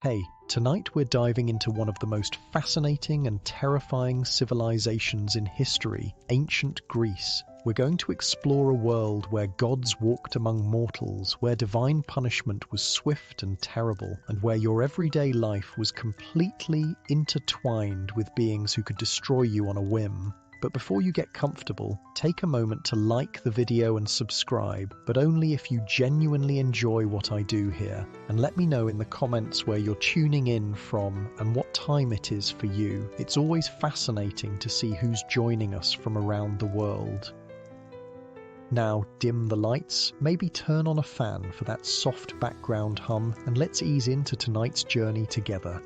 Hey, tonight we're diving into one of the most fascinating and terrifying civilizations in history, ancient Greece. We're going to explore a world where gods walked among mortals, where divine punishment was swift and terrible, and where your everyday life was completely intertwined with beings who could destroy you on a whim. But before you get comfortable, take a moment to like the video and subscribe, but only if you genuinely enjoy what I do here. And let me know in the comments where you're tuning in from and what time it is for you. It's always fascinating to see who's joining us from around the world. Now, dim the lights, maybe turn on a fan for that soft background hum, and let's ease into tonight's journey together.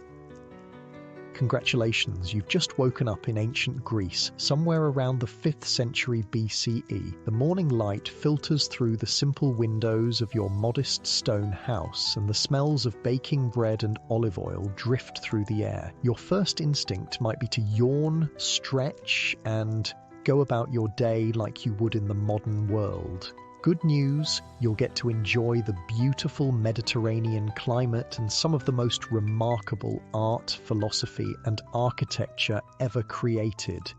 Congratulations, you've just woken up in ancient Greece, somewhere around the 5th century BCE. The morning light filters through the simple windows of your modest stone house, and the smells of baking bread and olive oil drift through the air. Your first instinct might be to yawn, stretch, and go about your day like you would in the modern world. Good news, you'll get to enjoy the beautiful Mediterranean climate and some of the most remarkable art, philosophy, and architecture ever created.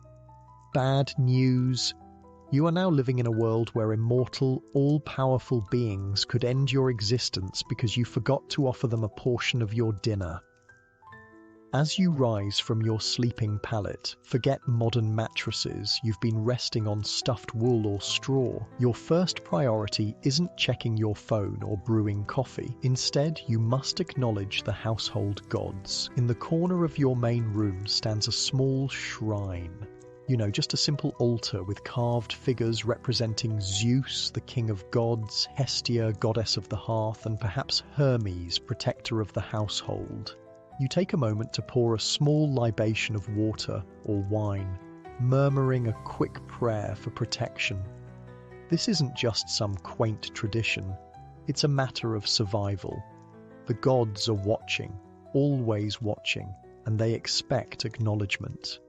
Bad news, you are now living in a world where immortal, all-powerful beings could end your existence because you forgot to offer them a portion of your dinner. As you rise from your sleeping pallet, forget modern mattresses, you've been resting on stuffed wool or straw. Your first priority isn't checking your phone or brewing coffee. Instead, you must acknowledge the household gods. In the corner of your main room stands a small shrine. Just a simple altar with carved figures representing Zeus, the king of gods, Hestia, goddess of the hearth, and perhaps Hermes, protector of the household. You take a moment to pour a small libation of water or wine, murmuring a quick prayer for protection. This isn't just some quaint tradition, it's a matter of survival. The gods are watching, always watching, and they expect acknowledgement.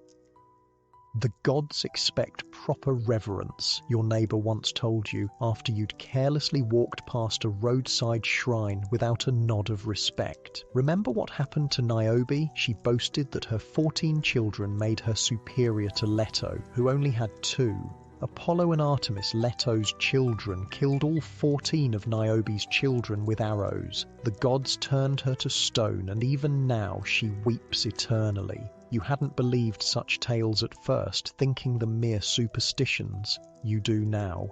The gods expect proper reverence, your neighbour once told you after you'd carelessly walked past a roadside shrine without a nod of respect. Remember what happened to Niobe? She boasted that her 14 children made her superior to Leto, who only had 2. Apollo and Artemis, Leto's children, killed all 14 of Niobe's children with arrows. The gods turned her to stone, and even now she weeps eternally. You hadn't believed such tales at first, thinking them mere superstitions. You do now.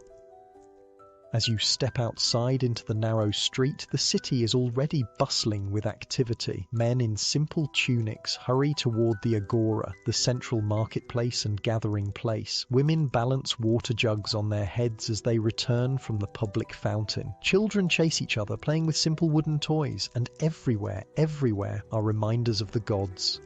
As you step outside into the narrow street, the city is already bustling with activity. Men in simple tunics hurry toward the agora, the central marketplace and gathering place. Women balance water jugs on their heads as they return from the public fountain. Children chase each other, playing with simple wooden toys, and everywhere are reminders of the gods.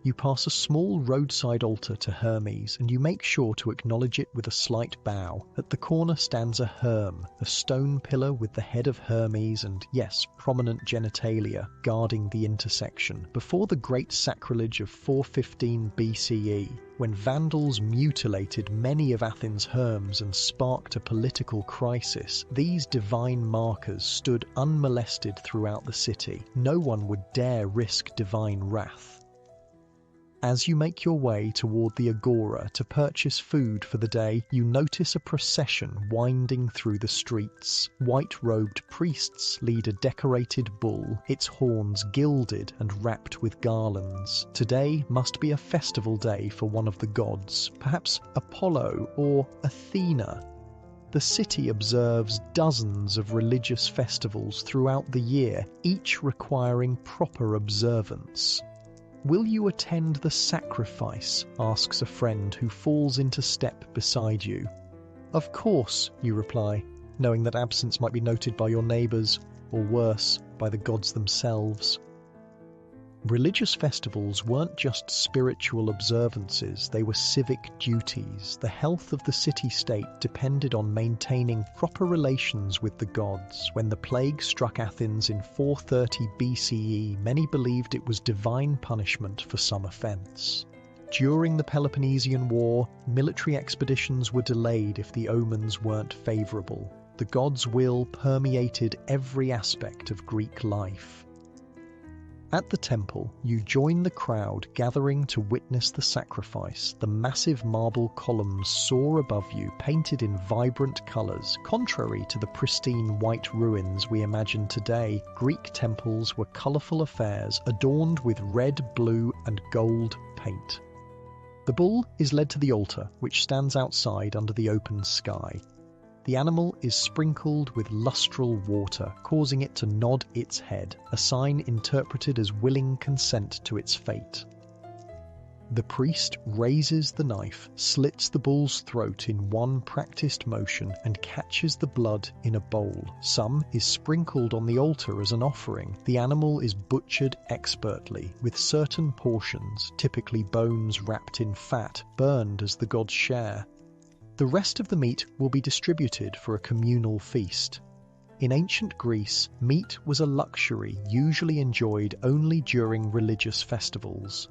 You pass a small roadside altar to Hermes, and you make sure to acknowledge it with a slight bow. At the corner stands a herm, a stone pillar with the head of Hermes and, yes, prominent genitalia, guarding the intersection. Before the great sacrilege of 415 BCE, when Vandals mutilated many of Athens' herms and sparked a political crisis, these divine markers stood unmolested throughout the city. No one would dare risk divine wrath. As you make your way toward the agora to purchase food for the day, you notice a procession winding through the streets. White-robed priests lead a decorated bull, its horns gilded and wrapped with garlands. Today must be a festival day for one of the gods, perhaps Apollo or Athena. The city observes dozens of religious festivals throughout the year, each requiring proper observance. "Will you attend the sacrifice?" asks a friend who falls into step beside you. "Of course," you reply, knowing that absence might be noted by your neighbours, or worse, by the gods themselves. Religious festivals weren't just spiritual observances, they were civic duties. The health of the city-state depended on maintaining proper relations with the gods. When the plague struck Athens in 430 BCE, many believed it was divine punishment for some offence. During the Peloponnesian War, military expeditions were delayed if the omens weren't favourable. The gods' will permeated every aspect of Greek life. At the temple, you join the crowd gathering to witness the sacrifice. The massive marble columns soar above you, painted in vibrant colors. Contrary to the pristine white ruins we imagine today, Greek temples were colorful affairs adorned with red, blue, and gold paint. The bull is led to the altar, which stands outside under the open sky. The animal is sprinkled with lustral water, causing it to nod its head, a sign interpreted as willing consent to its fate. The priest raises the knife, slits the bull's throat in one practiced motion, and catches the blood in a bowl. Some is sprinkled on the altar as an offering. The animal is butchered expertly, with certain portions, typically bones wrapped in fat, burned as the god's share. The rest of the meat will be distributed for a communal feast. In ancient Greece, meat was a luxury usually enjoyed only during religious festivals.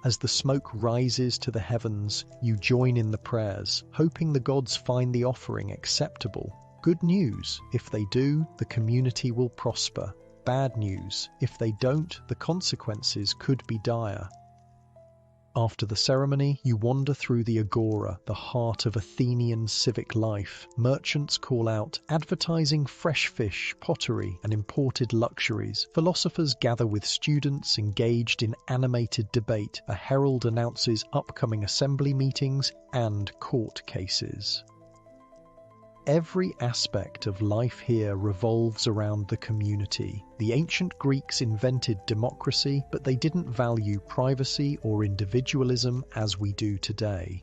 As the smoke rises to the heavens, you join in the prayers, hoping the gods find the offering acceptable. Good news: if they do, the community will prosper. Bad news: if they don't, the consequences could be dire. After the ceremony, you wander through the agora, the heart of Athenian civic life. Merchants call out, advertising fresh fish, pottery, and imported luxuries. Philosophers gather with students engaged in animated debate. A herald announces upcoming assembly meetings and court cases. Every aspect of life here revolves around the community. The ancient Greeks invented democracy, but they didn't value privacy or individualism as we do today.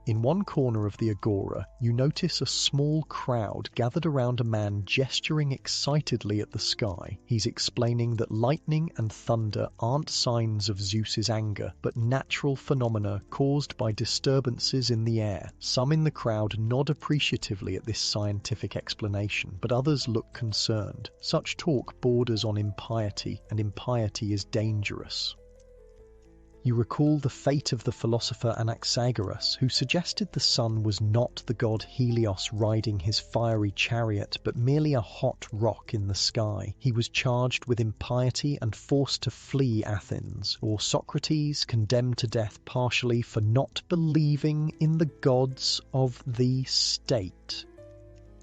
In one corner of the agora, you notice a small crowd gathered around a man gesturing excitedly at the sky. He's explaining that lightning and thunder aren't signs of Zeus's anger, but natural phenomena caused by disturbances in the air. Some in the crowd nod appreciatively at this scientific explanation, but others look concerned. Such talk borders on impiety, and impiety is dangerous. You recall the fate of the philosopher Anaxagoras, who suggested the sun was not the god Helios riding his fiery chariot, but merely a hot rock in the sky. He was charged with impiety and forced to flee Athens. Or Socrates, condemned to death partially for not believing in the gods of the state.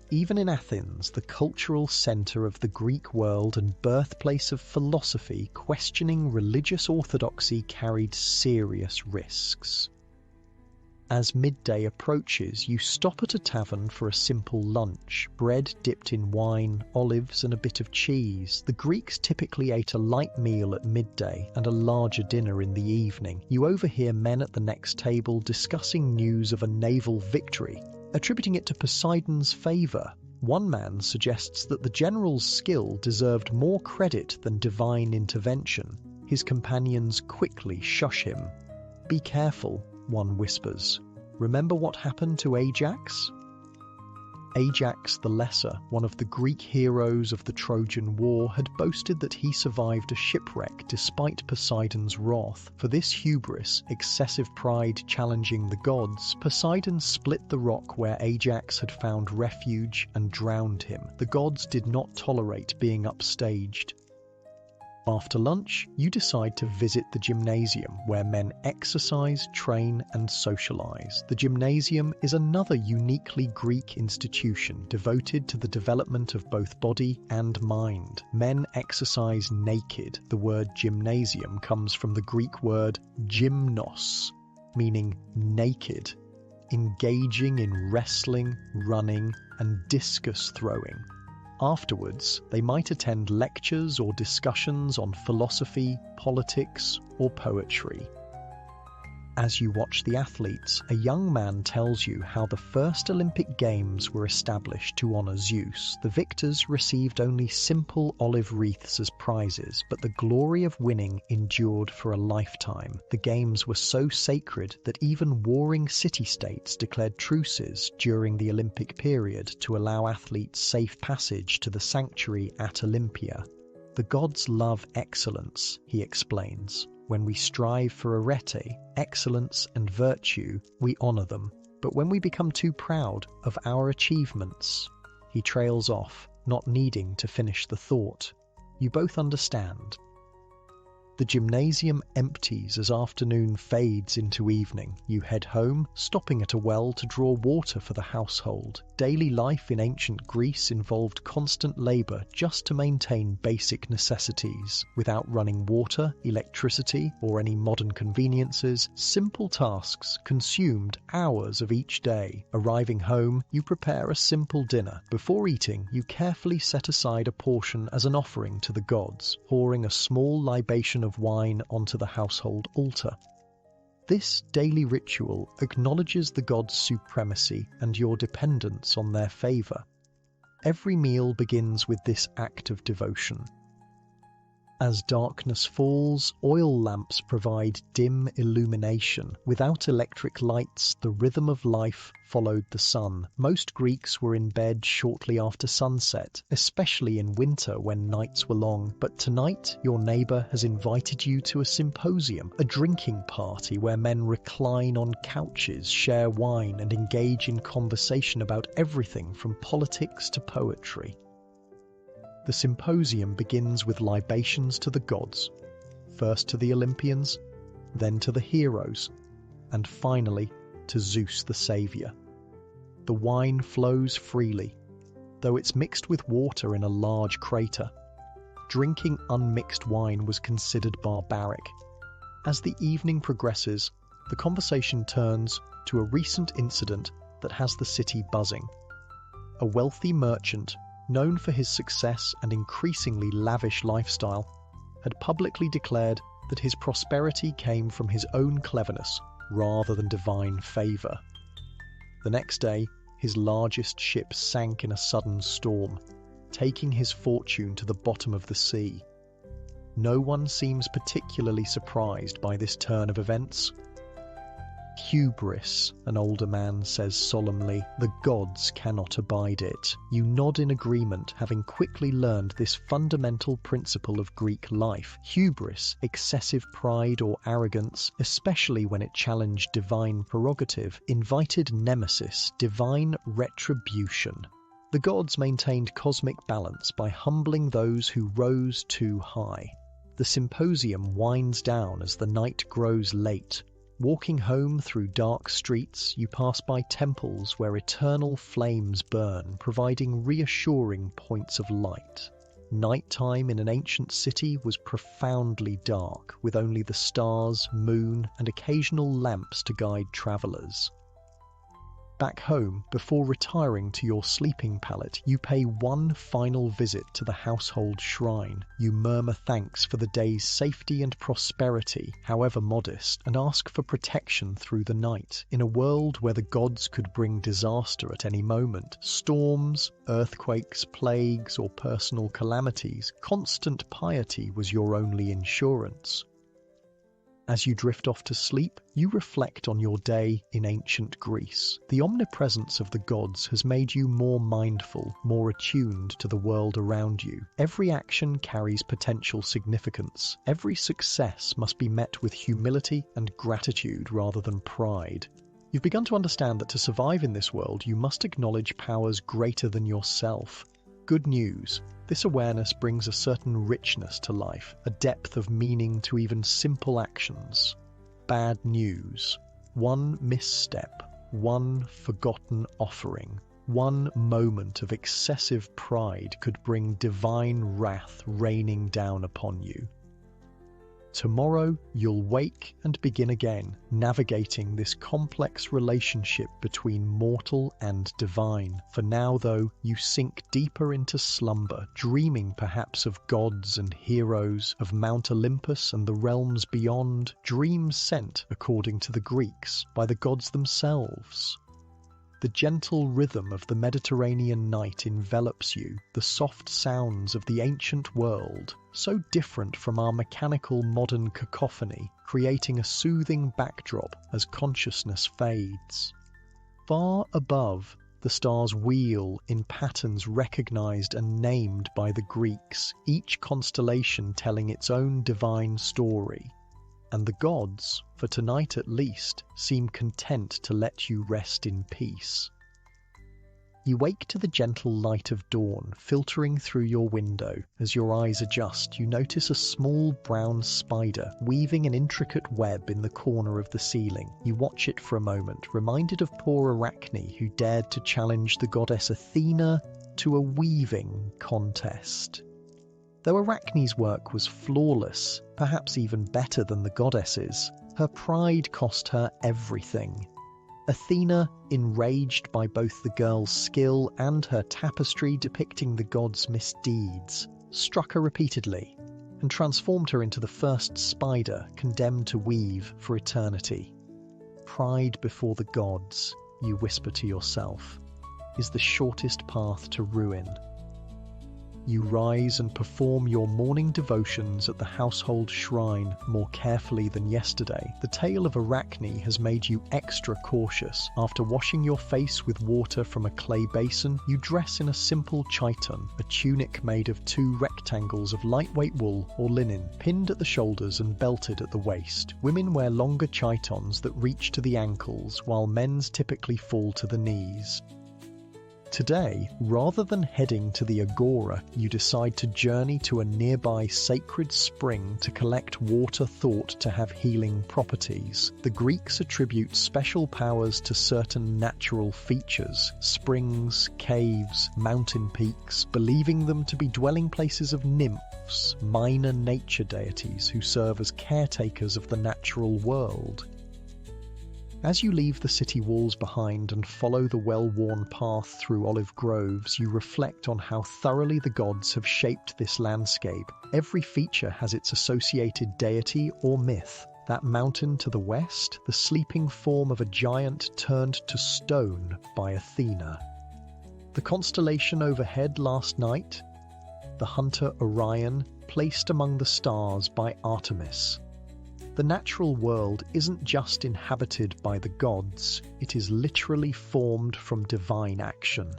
Even in Athens, the cultural centre of the Greek world and birthplace of philosophy, questioning religious orthodoxy carried serious risks. As midday approaches, you stop at a tavern for a simple lunch. Bread dipped in wine, olives, and a bit of cheese. The Greeks typically ate a light meal at midday and a larger dinner in the evening. You overhear men at the next table discussing news of a naval victory, attributing it to Poseidon's favour. One man suggests that the general's skill deserved more credit than divine intervention. His companions quickly shush him. "Be careful," one whispers. "Remember what happened to Ajax?" Ajax the Lesser, one of the Greek heroes of the Trojan War, had boasted that he survived a shipwreck despite Poseidon's wrath. For this hubris, excessive pride challenging the gods, Poseidon split the rock where Ajax had found refuge and drowned him. The gods did not tolerate being upstaged. After lunch, you decide to visit the gymnasium, where men exercise, train, and socialize. The gymnasium is another uniquely Greek institution devoted to the development of both body and mind. Men exercise naked. The word gymnasium comes from the Greek word gymnos, meaning naked, engaging in wrestling, running, and discus throwing. Afterwards, they might attend lectures or discussions on philosophy, politics, or poetry. As you watch the athletes, a young man tells you how the first Olympic Games were established to honor Zeus. The victors received only simple olive wreaths as prizes, but the glory of winning endured for a lifetime. The Games were so sacred that even warring city-states declared truces during the Olympic period to allow athletes safe passage to the sanctuary at Olympia. "The gods love excellence," he explains. "When we strive for arete, excellence and virtue, we honor them. But when we become too proud of our achievements..." He trails off, not needing to finish the thought. You both understand. The gymnasium empties as afternoon fades into evening. You head home, stopping at a well to draw water for the household. Daily life in ancient Greece involved constant labor just to maintain basic necessities. Without running water, electricity, or any modern conveniences, simple tasks consumed hours of each day. Arriving home, you prepare a simple dinner. Before eating, you carefully set aside a portion as an offering to the gods, pouring a small libation of wine onto the household altar. This daily ritual acknowledges the gods' supremacy and your dependence on their favor. Every meal begins with this act of devotion. As darkness falls, oil lamps provide dim illumination. Without electric lights, the rhythm of life followed the sun. Most Greeks were in bed shortly after sunset, especially in winter when nights were long. But tonight, your neighbor has invited you to a symposium, a drinking party where men recline on couches, share wine, and engage in conversation about everything from politics to poetry. The symposium begins with libations to the gods, first to the Olympians, then to the heroes, and finally to Zeus the Saviour. The wine flows freely, though it's mixed with water in a large crater. Drinking unmixed wine was considered barbaric. As the evening progresses, the conversation turns to a recent incident that has the city buzzing. A wealthy merchant, known for his success and increasingly lavish lifestyle, had publicly declared that his prosperity came from his own cleverness rather than divine favor. The next day, his largest ship sank in a sudden storm, taking his fortune to the bottom of the sea. No one seems particularly surprised by this turn of events. Hubris, an older man says solemnly, the gods cannot abide it. You nod in agreement, having quickly learned this fundamental principle of Greek life. Hubris, excessive pride or arrogance, especially when it challenged divine prerogative, invited nemesis, divine retribution. The gods maintained cosmic balance by humbling those who rose too high. The symposium winds down as the night grows late. Walking home through dark streets, you pass by temples where eternal flames burn, providing reassuring points of light. Nighttime in an ancient city was profoundly dark, with only the stars, moon, and occasional lamps to guide travelers. Back home, before retiring to your sleeping pallet, you pay one final visit to the household shrine. You murmur thanks for the day's safety and prosperity, however modest, and ask for protection through the night. In a world where the gods could bring disaster at any moment, storms, earthquakes, plagues, or personal calamities, constant piety was your only insurance. As you drift off to sleep, you reflect on your day in ancient Greece. The omnipresence of the gods has made you more mindful, more attuned to the world around you. Every action carries potential significance. Every success must be met with humility and gratitude rather than pride. You've begun to understand that to survive in this world, you must acknowledge powers greater than yourself. Good news. This awareness brings a certain richness to life, a depth of meaning to even simple actions. Bad news. One misstep, one forgotten offering, one moment of excessive pride could bring divine wrath raining down upon you. Tomorrow, you'll wake and begin again, navigating this complex relationship between mortal and divine. For now, though, you sink deeper into slumber, dreaming perhaps of gods and heroes, of Mount Olympus and the realms beyond, dreams sent, according to the Greeks, by the gods themselves. The gentle rhythm of the Mediterranean night envelops you, the soft sounds of the ancient world, so different from our mechanical modern cacophony, creating a soothing backdrop as consciousness fades. Far above, the stars wheel in patterns recognized and named by the Greeks, each constellation telling its own divine story. And the gods, for tonight at least, seem content to let you rest in peace. You wake to the gentle light of dawn filtering through your window. As your eyes adjust, you notice a small brown spider weaving an intricate web in the corner of the ceiling. You watch it for a moment, reminded of poor Arachne, who dared to challenge the goddess Athena to a weaving contest. Though Arachne's work was flawless, perhaps even better than the goddess's, her pride cost her everything. Athena, enraged by both the girl's skill and her tapestry depicting the gods' misdeeds, struck her repeatedly and transformed her into the first spider condemned to weave for eternity. Pride before the gods, you whisper to yourself, is the shortest path to ruin. You rise and perform your morning devotions at the household shrine more carefully than yesterday. The tale of Arachne has made you extra cautious. After washing your face with water from a clay basin, you dress in a simple chiton, a tunic made of 2 rectangles of lightweight wool or linen, pinned at the shoulders and belted at the waist. Women wear longer chitons that reach to the ankles, while men's typically fall to the knees. Today, rather than heading to the agora, you decide to journey to a nearby sacred spring to collect water thought to have healing properties. The Greeks attribute special powers to certain natural features, springs, caves, mountain peaks, believing them to be dwelling places of nymphs, minor nature deities who serve as caretakers of the natural world. As you leave the city walls behind and follow the well-worn path through olive groves, you reflect on how thoroughly the gods have shaped this landscape. Every feature has its associated deity or myth. That mountain to the west, the sleeping form of a giant turned to stone by Athena. The constellation overhead last night, the hunter Orion, placed among the stars by Artemis. The natural world isn't just inhabited by the gods, it is literally formed from divine action.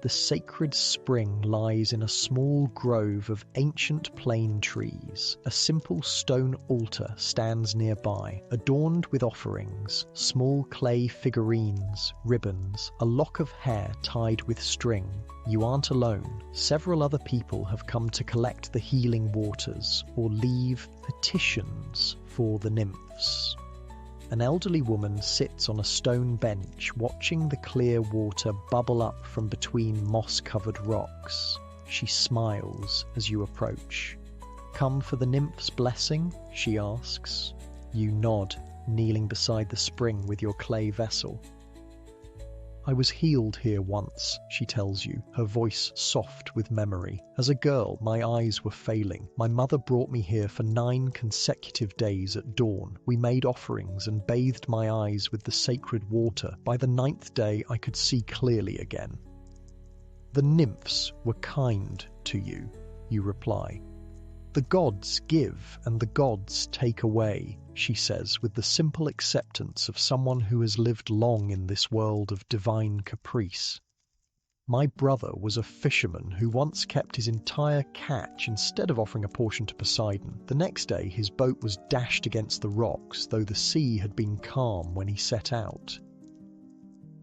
The sacred spring lies in a small grove of ancient plane trees. A simple stone altar stands nearby, adorned with offerings, small clay figurines, ribbons, a lock of hair tied with string. You aren't alone. Several other people have come to collect the healing waters or leave petitions for the nymphs. An elderly woman sits on a stone bench watching the clear water bubble up from between moss-covered rocks. She smiles as you approach. "Come for the nymph's blessing?" she asks. You nod, kneeling beside the spring with your clay vessel. "I was healed here once," she tells you, her voice soft with memory. "As a girl, my eyes were failing. My mother brought me here for 9 consecutive days at dawn. We made offerings and bathed my eyes with the sacred water. By the 9th day, I could see clearly again." "The nymphs were kind to you," you reply. "The gods give and the gods take away," she says with the simple acceptance of someone who has lived long in this world of divine caprice. "My brother was a fisherman who once kept his entire catch instead of offering a portion to Poseidon. The next day his boat was dashed against the rocks, though the sea had been calm when he set out."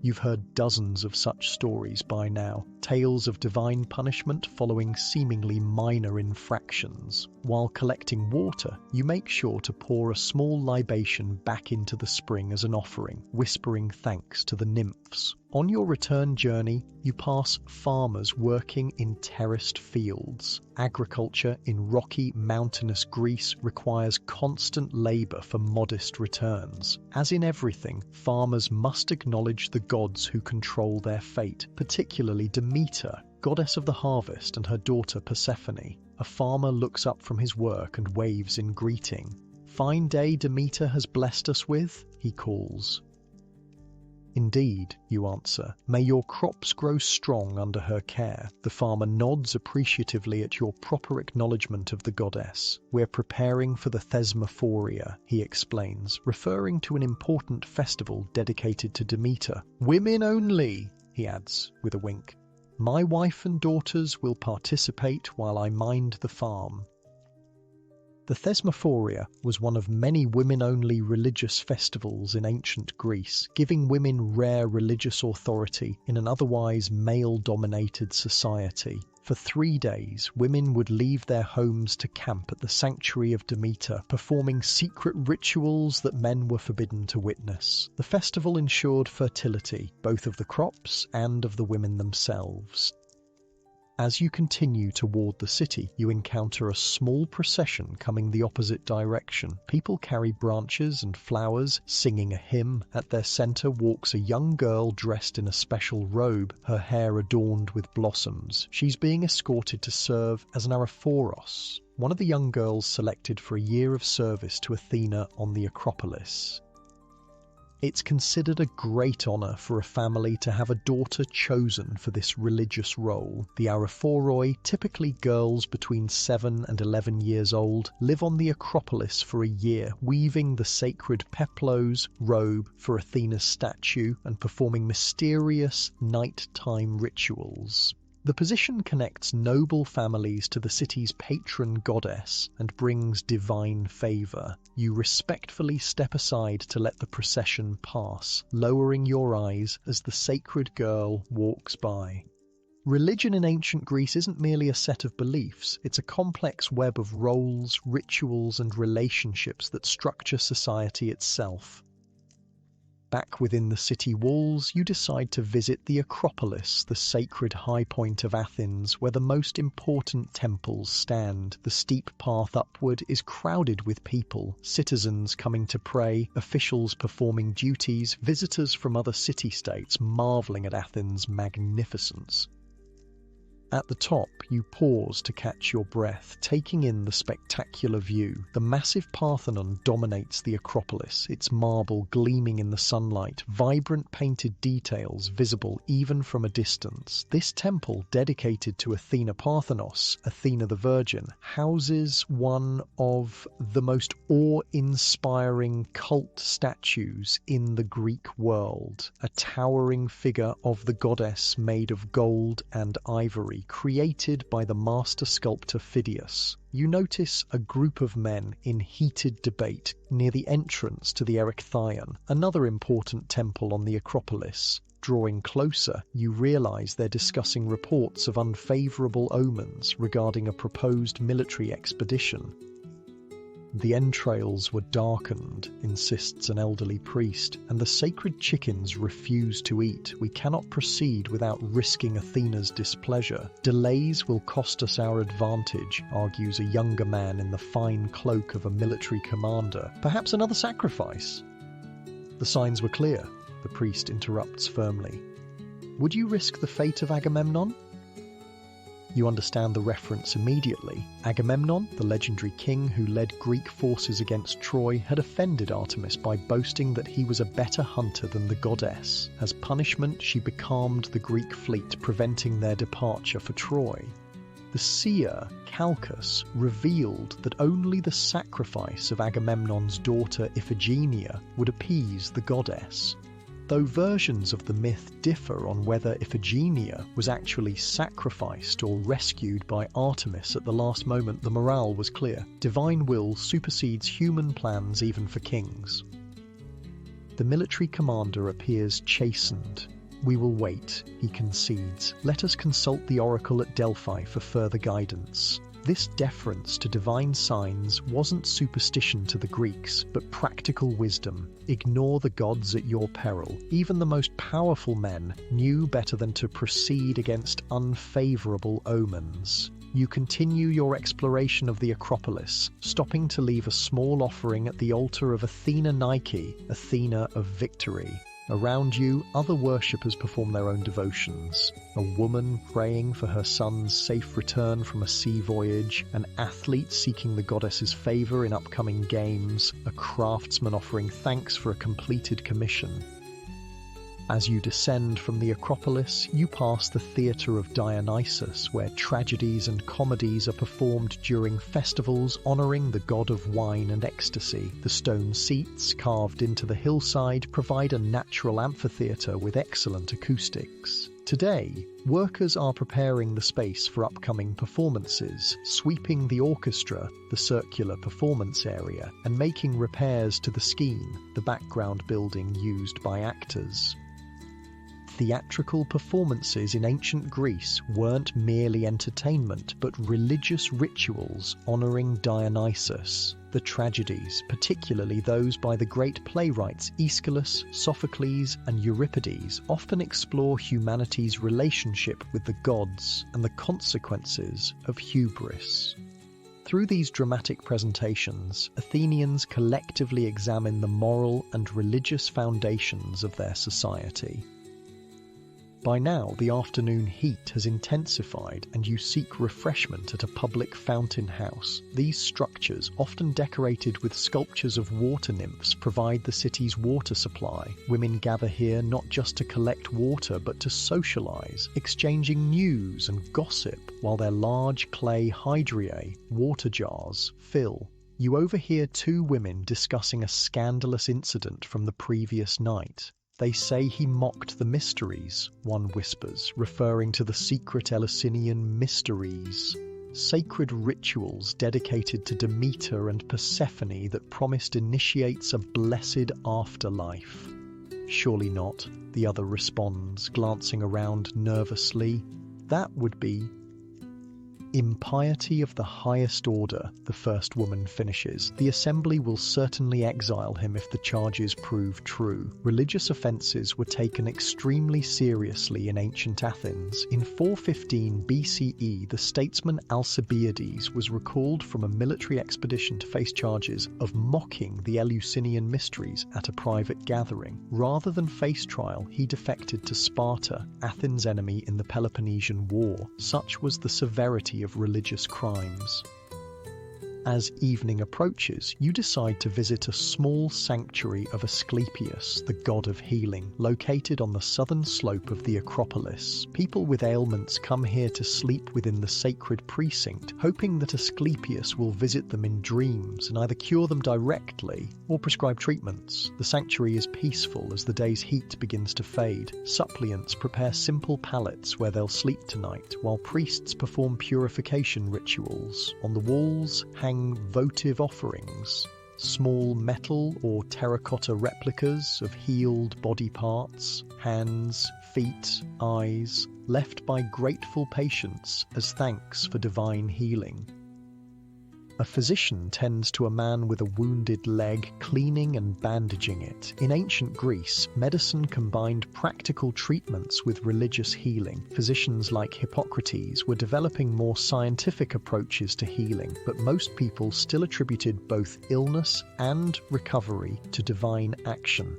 You've heard dozens of such stories by now, tales of divine punishment following seemingly minor infractions. While collecting water, you make sure to pour a small libation back into the spring as an offering, whispering thanks to the nymphs. On your return journey, you pass farmers working in terraced fields. Agriculture in rocky, mountainous Greece requires constant labor for modest returns. As in everything, farmers must acknowledge the gods who control their fate, particularly Demeter, goddess of the harvest, and her daughter Persephone. A farmer looks up from his work and waves in greeting. "Fine day Demeter has blessed us with," he calls. "Indeed," you answer. "May your crops grow strong under her care." The farmer nods appreciatively at your proper acknowledgement of the goddess. "We're preparing for the Thesmophoria," he explains, referring to an important festival dedicated to Demeter. "Women only," he adds with a wink. "My wife and daughters will participate while I mind the farm." The Thesmophoria was one of many women-only religious festivals in ancient Greece, giving women rare religious authority in an otherwise male-dominated society. For 3 days, women would leave their homes to camp at the sanctuary of Demeter, performing secret rituals that men were forbidden to witness. The festival ensured fertility, both of the crops and of the women themselves. As you continue toward the city, you encounter a small procession coming the opposite direction. People carry branches and flowers, singing a hymn. At their center walks a young girl dressed in a special robe, her hair adorned with blossoms. She's being escorted to serve as an Araphoros, one of the young girls selected for a year of service to Athena on the Acropolis. It's considered a great honor for a family to have a daughter chosen for this religious role. The Araphoroi, typically girls between 7 and 11 years old, live on the Acropolis for a year, weaving the sacred peplos robe for Athena's statue and performing mysterious nighttime rituals. The position connects noble families to the city's patron goddess and brings divine favor. You respectfully step aside to let the procession pass, lowering your eyes as the sacred girl walks by. Religion in ancient Greece isn't merely a set of beliefs, it's a complex web of roles, rituals, and relationships that structure society itself. Back within the city walls, you decide to visit the Acropolis, the sacred high point of Athens, where the most important temples stand. The steep path upward is crowded with people, citizens coming to pray, officials performing duties, visitors from other city-states marveling at Athens' magnificence. At the top, you pause to catch your breath, taking in the spectacular view. The massive Parthenon dominates the Acropolis, its marble gleaming in the sunlight, vibrant painted details visible even from a distance. This temple, dedicated to Athena Parthenos, Athena the Virgin, houses one of the most awe-inspiring cult statues in the Greek world, a towering figure of the goddess made of gold and ivory, created by the master sculptor Phidias. You notice a group of men in heated debate near the entrance to the Erechtheion, another important temple on the Acropolis. Drawing closer, you realize they're discussing reports of unfavorable omens regarding a proposed military expedition. The entrails were darkened, insists an elderly priest, and the sacred chickens refuse to eat. We cannot proceed without risking Athena's displeasure. Delays will cost us our advantage, argues a younger man in the fine cloak of a military commander. Perhaps another sacrifice? The signs were clear, the priest interrupts firmly. Would you risk the fate of Agamemnon? You understand the reference immediately. Agamemnon, the legendary king who led Greek forces against Troy, had offended Artemis by boasting that he was a better hunter than the goddess. As punishment, she becalmed the Greek fleet, preventing their departure for Troy. The seer, Calchas, revealed that only the sacrifice of Agamemnon's daughter Iphigenia would appease the goddess. Though versions of the myth differ on whether Iphigenia was actually sacrificed or rescued by Artemis at the last moment, the morale was clear. Divine will supersedes human plans even for kings. The military commander appears chastened. We will wait, he concedes. Let us consult the oracle at Delphi for further guidance. This deference to divine signs wasn't superstition to the Greeks, but practical wisdom. Ignore the gods at your peril. Even the most powerful men knew better than to proceed against unfavorable omens. You continue your exploration of the Acropolis, stopping to leave a small offering at the altar of Athena Nike, Athena of Victory. Around you, other worshippers perform their own devotions. A woman praying for her son's safe return from a sea voyage, an athlete seeking the goddess's favor in upcoming games, a craftsman offering thanks for a completed commission. As you descend from the Acropolis, you pass the Theatre of Dionysus, where tragedies and comedies are performed during festivals honoring the god of wine and ecstasy. The stone seats carved into the hillside provide a natural amphitheatre with excellent acoustics. Today, workers are preparing the space for upcoming performances, sweeping the orchestra, the circular performance area, and making repairs to the scheme, the background building used by actors. Theatrical performances in ancient Greece weren't merely entertainment, but religious rituals honoring Dionysus. The tragedies, particularly those by the great playwrights Aeschylus, Sophocles, and Euripides, often explore humanity's relationship with the gods and the consequences of hubris. Through these dramatic presentations, Athenians collectively examine the moral and religious foundations of their society. By now, the afternoon heat has intensified and you seek refreshment at a public fountain house. These structures, often decorated with sculptures of water nymphs, provide the city's water supply. Women gather here not just to collect water but to socialize, exchanging news and gossip while their large clay hydriae, water jars, fill. You overhear two women discussing a scandalous incident from the previous night. They say he mocked the mysteries, one whispers, referring to the secret Eleusinian mysteries, sacred rituals dedicated to Demeter and Persephone that promised initiates a blessed afterlife. Surely not, the other responds, glancing around nervously. That would be impiety of the highest order, the first woman finishes. The assembly will certainly exile him if the charges prove true. Religious offences were taken extremely seriously in ancient Athens. In 415 BCE, the statesman Alcibiades was recalled from a military expedition to face charges of mocking the Eleusinian mysteries at a private gathering. Rather than face trial, he defected to Sparta, Athens' enemy in the Peloponnesian War. Such was the severity of religious crimes. As evening approaches, you decide to visit a small sanctuary of Asclepius, the god of healing, located on the southern slope of the Acropolis. People with ailments come here to sleep within the sacred precinct, hoping that Asclepius will visit them in dreams and either cure them directly or prescribe treatments. The sanctuary is peaceful as the day's heat begins to fade. Suppliants prepare simple pallets where they'll sleep tonight, while priests perform purification rituals. On the walls hang votive offerings, small metal or terracotta replicas of healed body parts, hands, feet, eyes, left by grateful patients as thanks for divine healing. A physician tends to a man with a wounded leg, cleaning and bandaging it. In ancient Greece, medicine combined practical treatments with religious healing. Physicians like Hippocrates were developing more scientific approaches to healing, but most people still attributed both illness and recovery to divine action.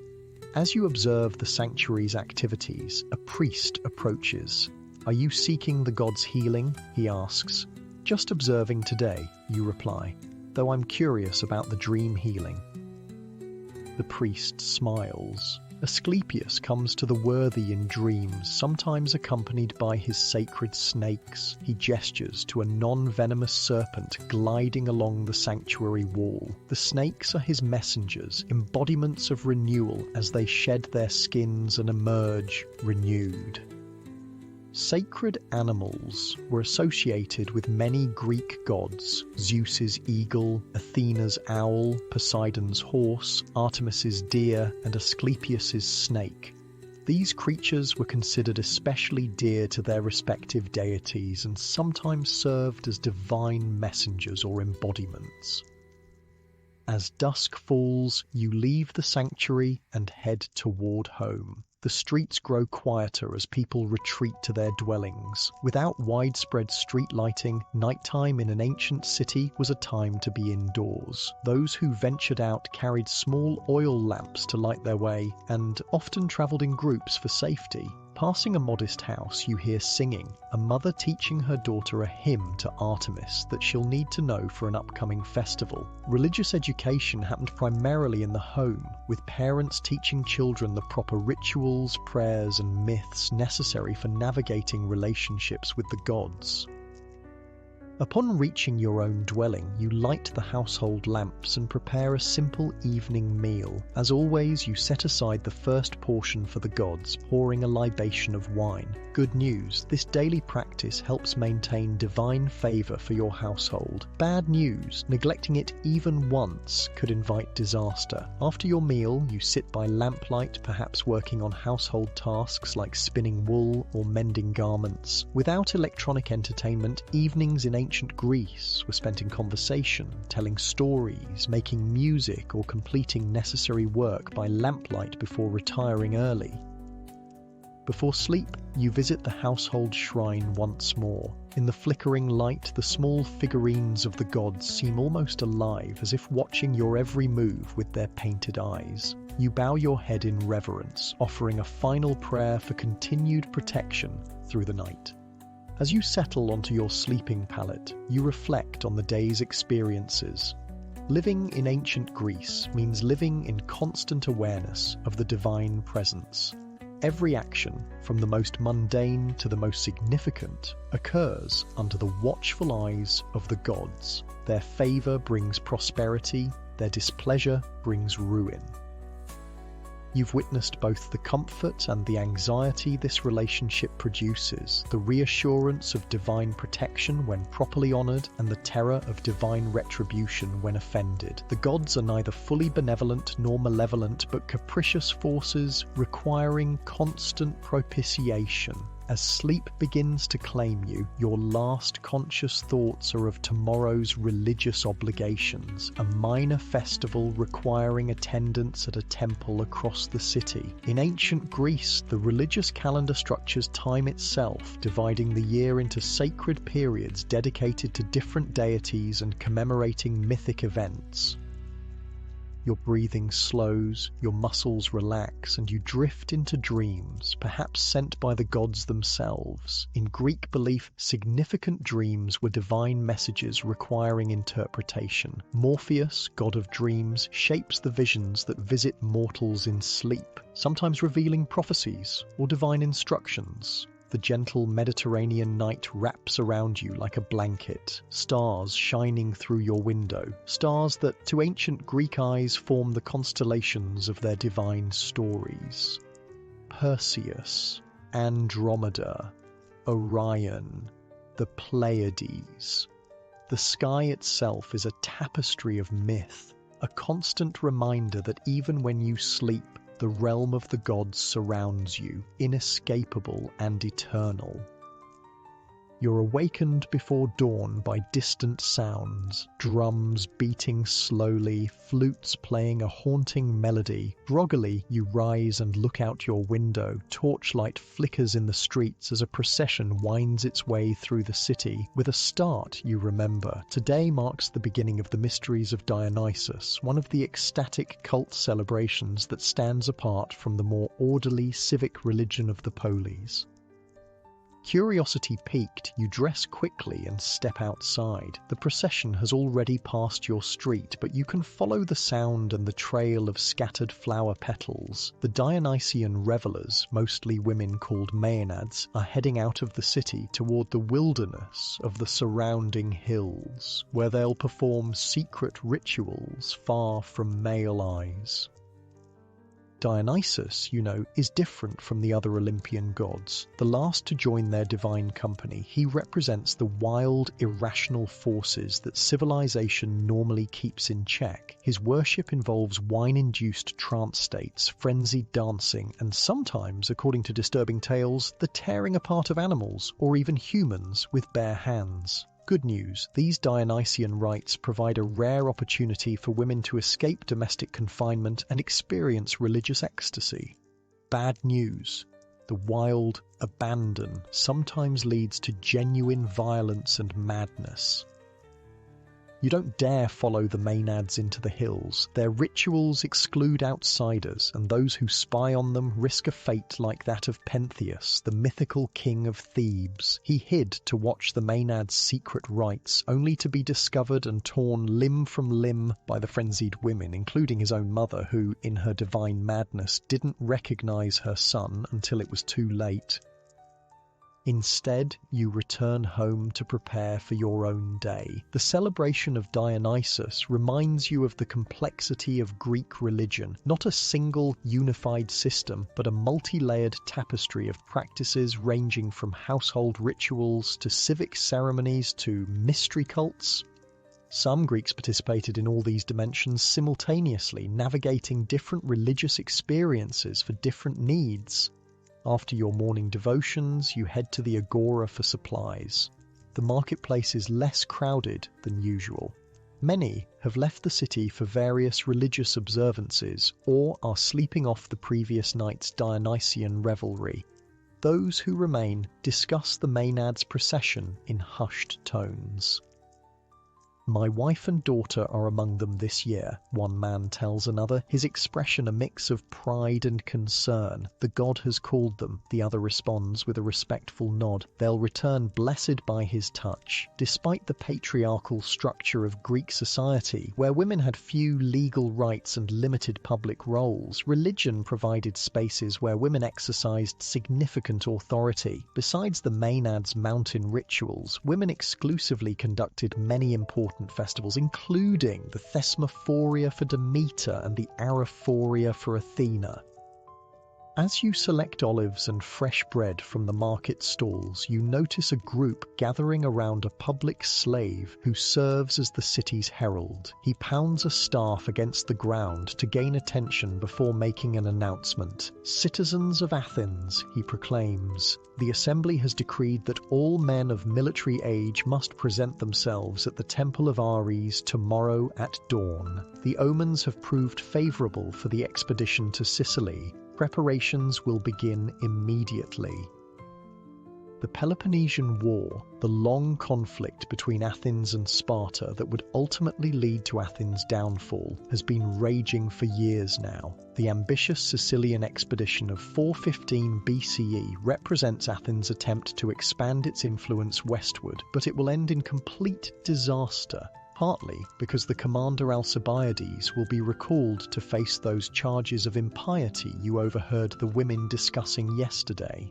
As you observe the sanctuary's activities, a priest approaches. "Are you seeking the god's healing?" he asks. "Just observing today," you reply, "though I'm curious about the dream healing." The priest smiles. Asclepius comes to the worthy in dreams, sometimes accompanied by his sacred snakes. He gestures to a non-venomous serpent gliding along the sanctuary wall. The snakes are his messengers, embodiments of renewal as they shed their skins and emerge renewed. Sacred animals were associated with many Greek gods: Zeus's eagle, Athena's owl, Poseidon's horse, Artemis's deer, and Asclepius's snake. These creatures were considered especially dear to their respective deities and sometimes served as divine messengers or embodiments. As dusk falls, you leave the sanctuary and head toward home. The streets grow quieter as people retreat to their dwellings. Without widespread street lighting, nighttime in an ancient city was a time to be indoors. Those who ventured out carried small oil lamps to light their way and often traveled in groups for safety. Passing a modest house, you hear singing, a mother teaching her daughter a hymn to Artemis that she'll need to know for an upcoming festival. Religious education happened primarily in the home, with parents teaching children the proper rituals, prayers, and myths necessary for navigating relationships with the gods. Upon reaching your own dwelling, you light the household lamps and prepare a simple evening meal. As always, you set aside the first portion for the gods, pouring a libation of wine. Good news, this daily practice helps maintain divine favor for your household. Bad news, neglecting it even once could invite disaster. After your meal, you sit by lamplight, perhaps working on household tasks like spinning wool or mending garments. Without electronic entertainment, evenings in ancient Greece were spent in conversation, telling stories, making music, or completing necessary work by lamplight before retiring early. Before sleep, you visit the household shrine once more. In the flickering light, the small figurines of the gods seem almost alive, as if watching your every move with their painted eyes. You bow your head in reverence, offering a final prayer for continued protection through the night. As you settle onto your sleeping pallet, you reflect on the day's experiences. Living in ancient Greece means living in constant awareness of the divine presence. Every action, from the most mundane to the most significant, occurs under the watchful eyes of the gods. Their favor brings prosperity, their displeasure brings ruin. You've witnessed both the comfort and the anxiety this relationship produces, the reassurance of divine protection when properly honored, and the terror of divine retribution when offended. The gods are neither fully benevolent nor malevolent, but capricious forces requiring constant propitiation. As sleep begins to claim you, your last conscious thoughts are of tomorrow's religious obligations, a minor festival requiring attendance at a temple across the city. In ancient Greece, the religious calendar structures time itself, dividing the year into sacred periods dedicated to different deities and commemorating mythic events. Your breathing slows, your muscles relax, and you drift into dreams, perhaps sent by the gods themselves. In Greek belief, significant dreams were divine messages requiring interpretation. Morpheus, god of dreams, shapes the visions that visit mortals in sleep, sometimes revealing prophecies or divine instructions. The gentle Mediterranean night wraps around you like a blanket, stars shining through your window, stars that to ancient Greek eyes form the constellations of their divine stories. Perseus, Andromeda, Orion, the Pleiades. The sky itself is a tapestry of myth, a constant reminder that even when you sleep, the realm of the gods surrounds you, inescapable and eternal. You're awakened before dawn by distant sounds, drums beating slowly, flutes playing a haunting melody. Groggily, you rise and look out your window. Torchlight flickers in the streets as a procession winds its way through the city. With a start, you remember. Today marks the beginning of the Mysteries of Dionysus, one of the ecstatic cult celebrations that stands apart from the more orderly civic religion of the polis. Curiosity piqued, you dress quickly and step outside. The procession has already passed your street, but you can follow the sound and the trail of scattered flower petals. The Dionysian revelers, mostly women called maenads, are heading out of the city toward the wilderness of the surrounding hills, where they'll perform secret rituals far from male eyes. Dionysus, is different from the other Olympian gods. The last to join their divine company, he represents the wild, irrational forces that civilization normally keeps in check. His worship involves wine-induced trance states, frenzied dancing, and sometimes, according to disturbing tales, the tearing apart of animals, or even humans, with bare hands. Good news, these Dionysian rites provide a rare opportunity for women to escape domestic confinement and experience religious ecstasy. Bad news, the wild abandon sometimes leads to genuine violence and madness. You don't dare follow the maenads into the hills. Their rituals exclude outsiders, and those who spy on them risk a fate like that of Pentheus, the mythical king of Thebes. He hid to watch the maenads' secret rites, only to be discovered and torn limb from limb by the frenzied women, including his own mother, who, in her divine madness, didn't recognize her son until it was too late. Instead, you return home to prepare for your own day. The celebration of Dionysus reminds you of the complexity of Greek religion, not a single unified system, but a multi-layered tapestry of practices ranging from household rituals to civic ceremonies to mystery cults. Some Greeks participated in all these dimensions simultaneously, navigating different religious experiences for different needs. After your morning devotions, you head to the agora for supplies. The marketplace is less crowded than usual. Many have left the city for various religious observances or are sleeping off the previous night's Dionysian revelry. Those who remain discuss the Maenads' procession in hushed tones. "My wife and daughter are among them this year," one man tells another, his expression a mix of pride and concern. "The god has called them," the other responds with a respectful nod. "They'll return blessed by his touch." Despite the patriarchal structure of Greek society, where women had few legal rights and limited public roles, religion provided spaces where women exercised significant authority. Besides the Maenads' mountain rituals, women exclusively conducted many important festivals, including the Thesmophoria for Demeter and the Arrephoria for Athena. As you select olives and fresh bread from the market stalls, you notice a group gathering around a public slave who serves as the city's herald. He pounds a staff against the ground to gain attention before making an announcement. "Citizens of Athens," he proclaims, "the assembly has decreed that all men of military age must present themselves at the temple of Ares tomorrow at dawn. The omens have proved favorable for the expedition to Sicily. Preparations will begin immediately." The Peloponnesian War, the long conflict between Athens and Sparta that would ultimately lead to Athens' downfall, has been raging for years now. The ambitious Sicilian expedition of 415 BCE represents Athens' attempt to expand its influence westward, but it will end in complete disaster. Partly because the commander Alcibiades will be recalled to face those charges of impiety you overheard the women discussing yesterday.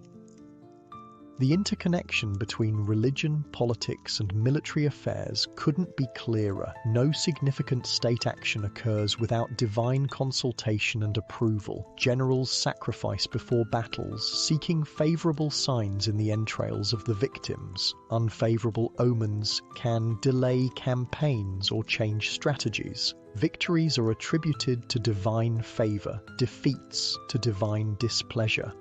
The interconnection between religion, politics, and military affairs couldn't be clearer. No significant state action occurs without divine consultation and approval. Generals sacrifice before battles, seeking favorable signs in the entrails of the victims. Unfavorable omens can delay campaigns or change strategies. Victories are attributed to divine favor, defeats to divine displeasure.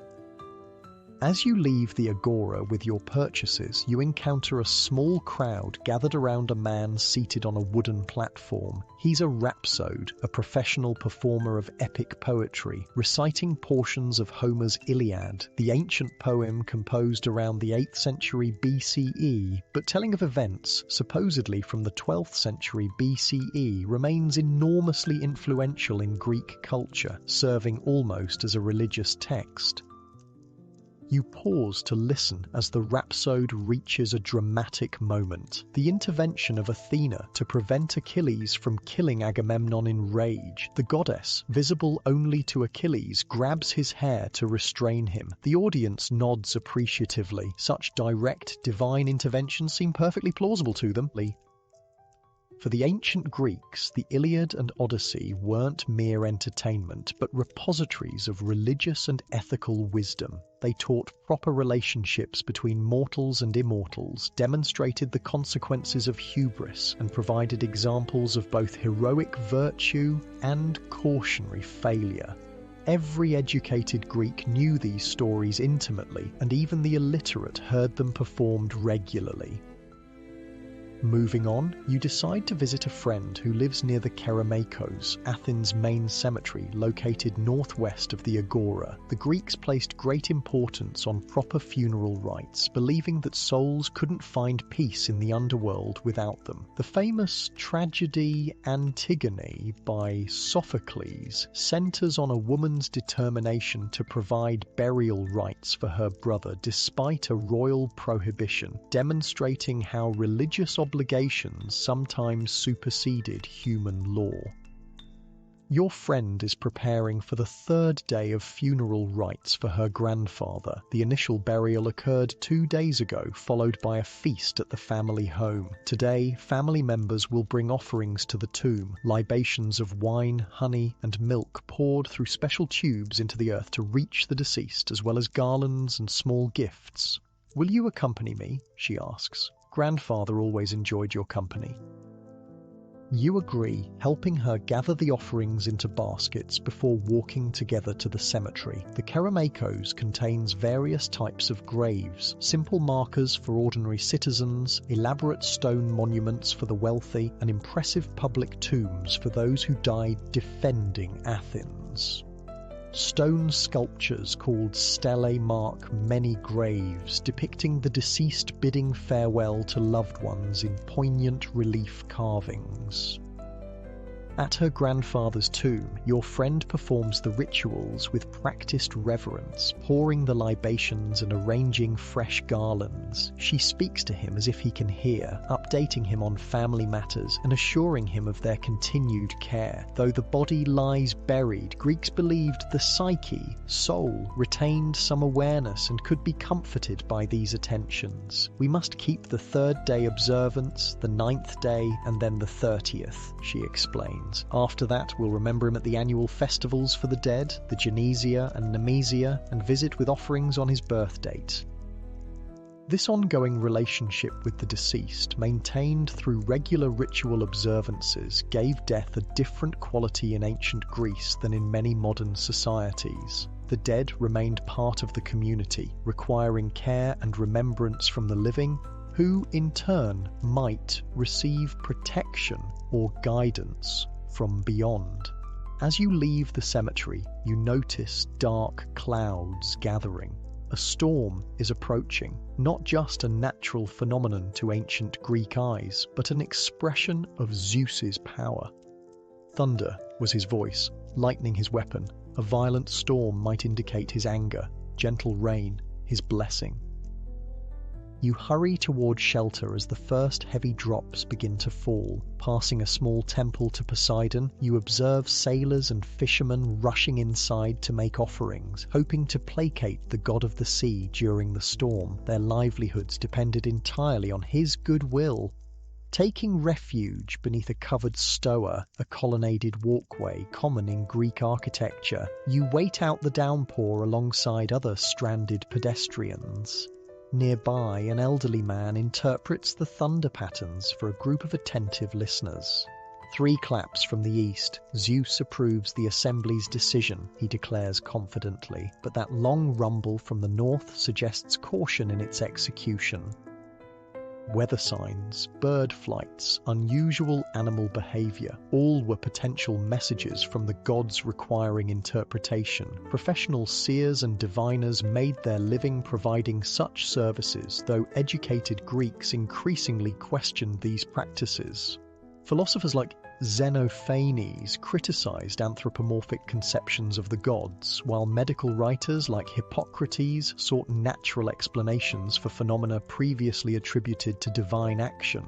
As you leave the agora with your purchases, you encounter a small crowd gathered around a man seated on a wooden platform. He's a rhapsode, a professional performer of epic poetry, reciting portions of Homer's Iliad, the ancient poem composed around the 8th century BCE, but telling of events supposedly from the 12th century BCE, remains enormously influential in Greek culture, serving almost as a religious text. You pause to listen as the rhapsode reaches a dramatic moment. The intervention of Athena to prevent Achilles from killing Agamemnon in rage. The goddess, visible only to Achilles, grabs his hair to restrain him. The audience nods appreciatively. Such direct divine intervention seemed perfectly plausible to them. For the ancient Greeks, the Iliad and Odyssey weren't mere entertainment, but repositories of religious and ethical wisdom. They taught proper relationships between mortals and immortals, demonstrated the consequences of hubris, and provided examples of both heroic virtue and cautionary failure. Every educated Greek knew these stories intimately, and even the illiterate heard them performed regularly. Moving on, you decide to visit a friend who lives near the Kerameikos, Athens' main cemetery located northwest of the Agora. The Greeks placed great importance on proper funeral rites, believing that souls couldn't find peace in the underworld without them. The famous tragedy Antigone by Sophocles centers on a woman's determination to provide burial rites for her brother despite a royal prohibition, demonstrating how religious obligations sometimes superseded human law. Your friend is preparing for the third day of funeral rites for her grandfather. The initial burial occurred 2 days ago, followed by a feast at the family home. Today, family members will bring offerings to the tomb, libations of wine, honey, and milk poured through special tubes into the earth to reach the deceased, as well as garlands and small gifts. "Will you accompany me?" she asks. "Grandfather always enjoyed your company." You agree, helping her gather the offerings into baskets before walking together to the cemetery. The Keramakos contains various types of graves, simple markers for ordinary citizens, elaborate stone monuments for the wealthy, and impressive public tombs for those who died defending Athens. Stone sculptures called stelae mark many graves, depicting the deceased bidding farewell to loved ones in poignant relief carvings. At her grandfather's tomb, your friend performs the rituals with practiced reverence, pouring the libations and arranging fresh garlands. She speaks to him as if he can hear, updating him on family matters and assuring him of their continued care. Though the body lies buried, Greeks believed the psyche, soul, retained some awareness and could be comforted by these attentions. "We must keep the third day observance, the 9th day, and then the 30th, she explains. After that, we'll remember him at the annual festivals for the dead, the Genesia and Nemesia, and visit with offerings on his birth date. This ongoing relationship with the deceased, maintained through regular ritual observances, gave death a different quality in ancient Greece than in many modern societies. The dead remained part of the community, requiring care and remembrance from the living, who in turn might receive protection or guidance from beyond. As you leave the cemetery, you notice dark clouds gathering. A storm is approaching, not just a natural phenomenon to ancient Greek eyes, but an expression of Zeus's power. Thunder was his voice, lightning his weapon. A violent storm might indicate his anger, gentle rain, his blessing. You hurry toward shelter as the first heavy drops begin to fall. Passing a small temple to Poseidon, you observe sailors and fishermen rushing inside to make offerings, hoping to placate the god of the sea during the storm. Their livelihoods depended entirely on his goodwill. Taking refuge beneath a covered stoa, a colonnaded walkway common in Greek architecture, you wait out the downpour alongside other stranded pedestrians. Nearby, an elderly man interprets the thunder patterns for a group of attentive listeners. 3 claps from the east. Zeus approves the assembly's decision, he declares confidently, but that long rumble from the north suggests caution in its execution. Weather signs, bird flights, unusual animal behavior, all were potential messages from the gods requiring interpretation. Professional seers and diviners made their living providing such services, though educated Greeks increasingly questioned these practices. Philosophers like Xenophanes criticized anthropomorphic conceptions of the gods, while medical writers like Hippocrates sought natural explanations for phenomena previously attributed to divine action.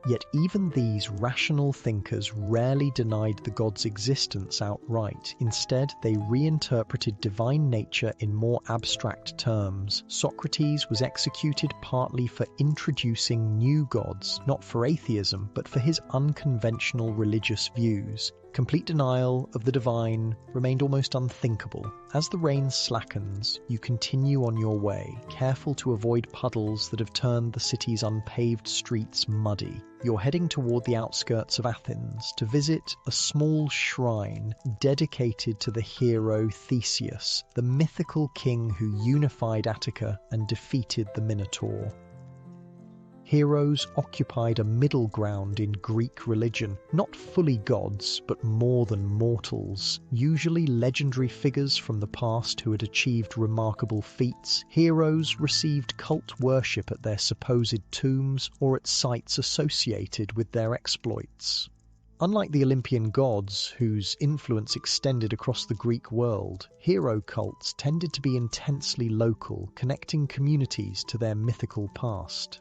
Yet even these rational thinkers rarely denied the gods' existence outright. Instead, they reinterpreted divine nature in more abstract terms. Socrates was executed partly for introducing new gods, not for atheism, but for his unconventional religious views. Complete denial of the divine remained almost unthinkable. As the rain slackens, you continue on your way, careful to avoid puddles that have turned the city's unpaved streets muddy. You're heading toward the outskirts of Athens to visit a small shrine dedicated to the hero Theseus, the mythical king who unified Attica and defeated the Minotaur. Heroes occupied a middle ground in Greek religion, not fully gods, but more than mortals, usually legendary figures from the past who had achieved remarkable feats. Heroes received cult worship at their supposed tombs or at sites associated with their exploits. Unlike the Olympian gods, whose influence extended across the Greek world, hero cults tended to be intensely local, connecting communities to their mythical past.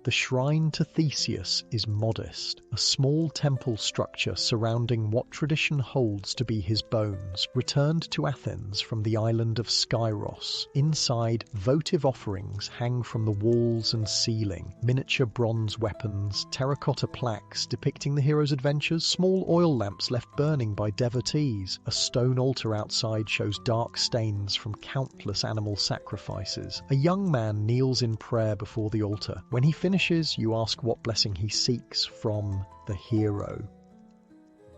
The shrine to Theseus is modest, a small temple structure surrounding what tradition holds to be his bones, returned to Athens from the island of Skyros. Inside, votive offerings hang from the walls and ceiling, miniature bronze weapons, terracotta plaques depicting the hero's adventures, small oil lamps left burning by devotees. A stone altar outside shows dark stains from countless animal sacrifices. A young man kneels in prayer before the altar. When he finishes, you ask what blessing he seeks from the hero.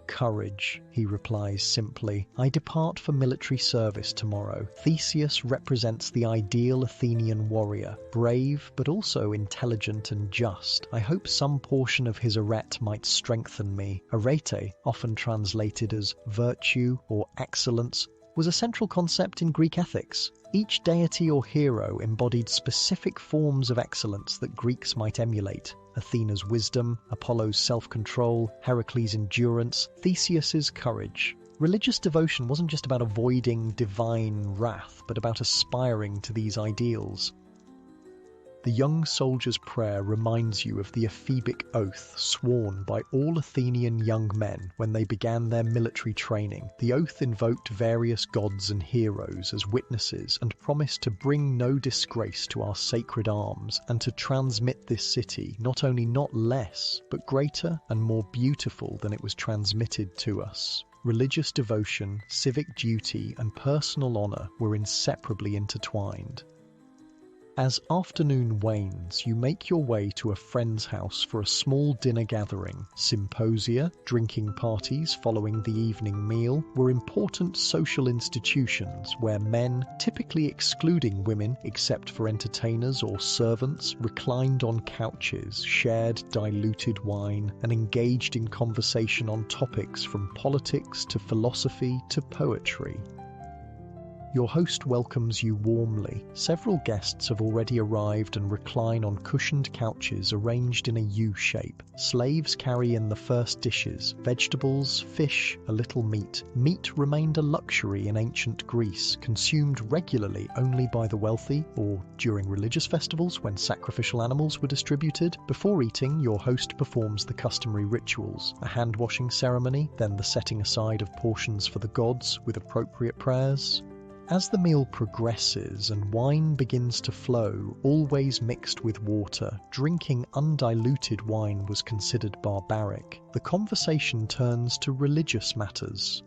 Courage, he replies simply. I depart for military service tomorrow. Theseus represents the ideal Athenian warrior, brave but also intelligent and just. I hope some portion of his arete might strengthen me. Arete, often translated as virtue or excellence, was a central concept in Greek ethics. Each deity or hero embodied specific forms of excellence that Greeks might emulate. Athena's wisdom, Apollo's self-control, Heracles' endurance, Theseus's courage. Religious devotion wasn't just about avoiding divine wrath, but about aspiring to these ideals. The young soldier's prayer reminds you of the ephebic oath sworn by all Athenian young men when they began their military training. The oath invoked various gods and heroes as witnesses and promised to bring no disgrace to our sacred arms and to transmit this city not only not less, but greater and more beautiful than it was transmitted to us. Religious devotion, civic duty, and personal honor were inseparably intertwined. As afternoon wanes, you make your way to a friend's house for a small dinner gathering. Symposia, drinking parties following the evening meal, were important social institutions where men, typically excluding women except for entertainers or servants, reclined on couches, shared diluted wine, and engaged in conversation on topics from politics to philosophy to poetry. Your host welcomes you warmly. Several guests have already arrived and recline on cushioned couches arranged in a U shape. Slaves carry in the first dishes: vegetables, fish, a little meat. Meat remained a luxury in ancient Greece, consumed regularly only by the wealthy, or during religious festivals when sacrificial animals were distributed. Before eating, your host performs the customary rituals: a hand-washing ceremony, then the setting aside of portions for the gods with appropriate prayers. As the meal progresses and wine begins to flow, always mixed with water, drinking undiluted wine was considered barbaric. The conversation turns to religious matters.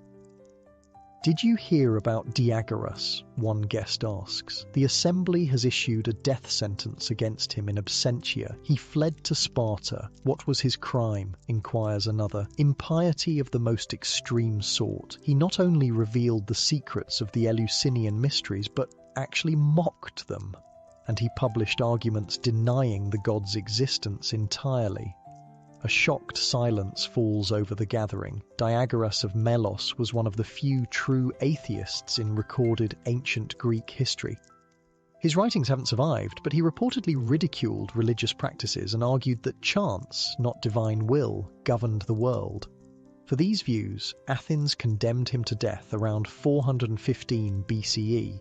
Did you hear about Diagoras? One guest asks. The assembly has issued a death sentence against him in absentia. He fled to Sparta. What was his crime? Inquires another. Impiety of the most extreme sort. He not only revealed the secrets of the Eleusinian mysteries, but actually mocked them. And he published arguments denying the gods' existence entirely. A shocked silence falls over the gathering. Diagoras of Melos was one of the few true atheists in recorded ancient Greek history. His writings haven't survived, but he reportedly ridiculed religious practices and argued that chance, not divine will, governed the world. For these views, Athens condemned him to death around 415 BCE.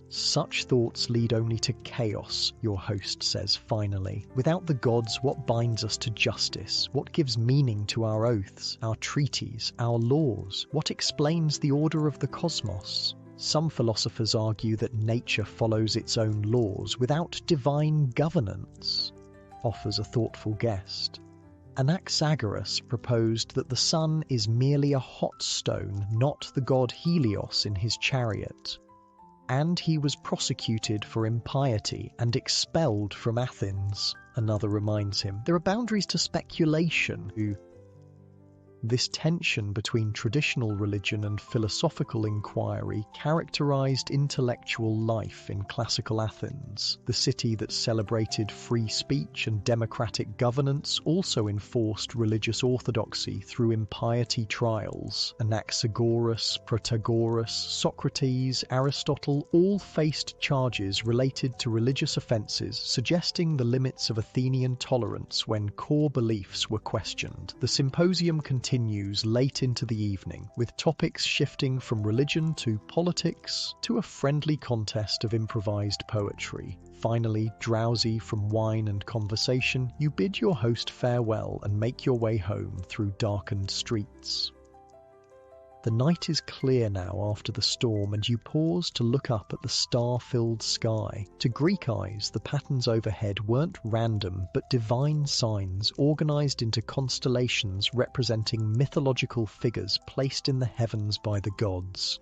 Such thoughts lead only to chaos, your host says finally. Without the gods, what binds us to justice? What gives meaning to our oaths, our treaties, our laws? What explains the order of the cosmos? Some philosophers argue that nature follows its own laws without divine governance, offers a thoughtful guest. Anaxagoras proposed that the sun is merely a hot stone, not the god Helios in his chariot. And he was prosecuted for impiety and expelled from Athens, another reminds him. There are boundaries to speculation. This tension between traditional religion and philosophical inquiry characterized intellectual life in classical Athens. The city that celebrated free speech and democratic governance also enforced religious orthodoxy through impiety trials. Anaxagoras, Protagoras, Socrates, Aristotle all faced charges related to religious offences, suggesting the limits of Athenian tolerance when core beliefs were questioned. The symposium continues late into the evening, with topics shifting from religion to politics to a friendly contest of improvised poetry. Finally, drowsy from wine and conversation, you bid your host farewell and make your way home through darkened streets. The night is clear now after the storm, and you pause to look up at the star-filled sky. To Greek eyes, the patterns overhead weren't random, but divine signs organized into constellations representing mythological figures placed in the heavens by the gods.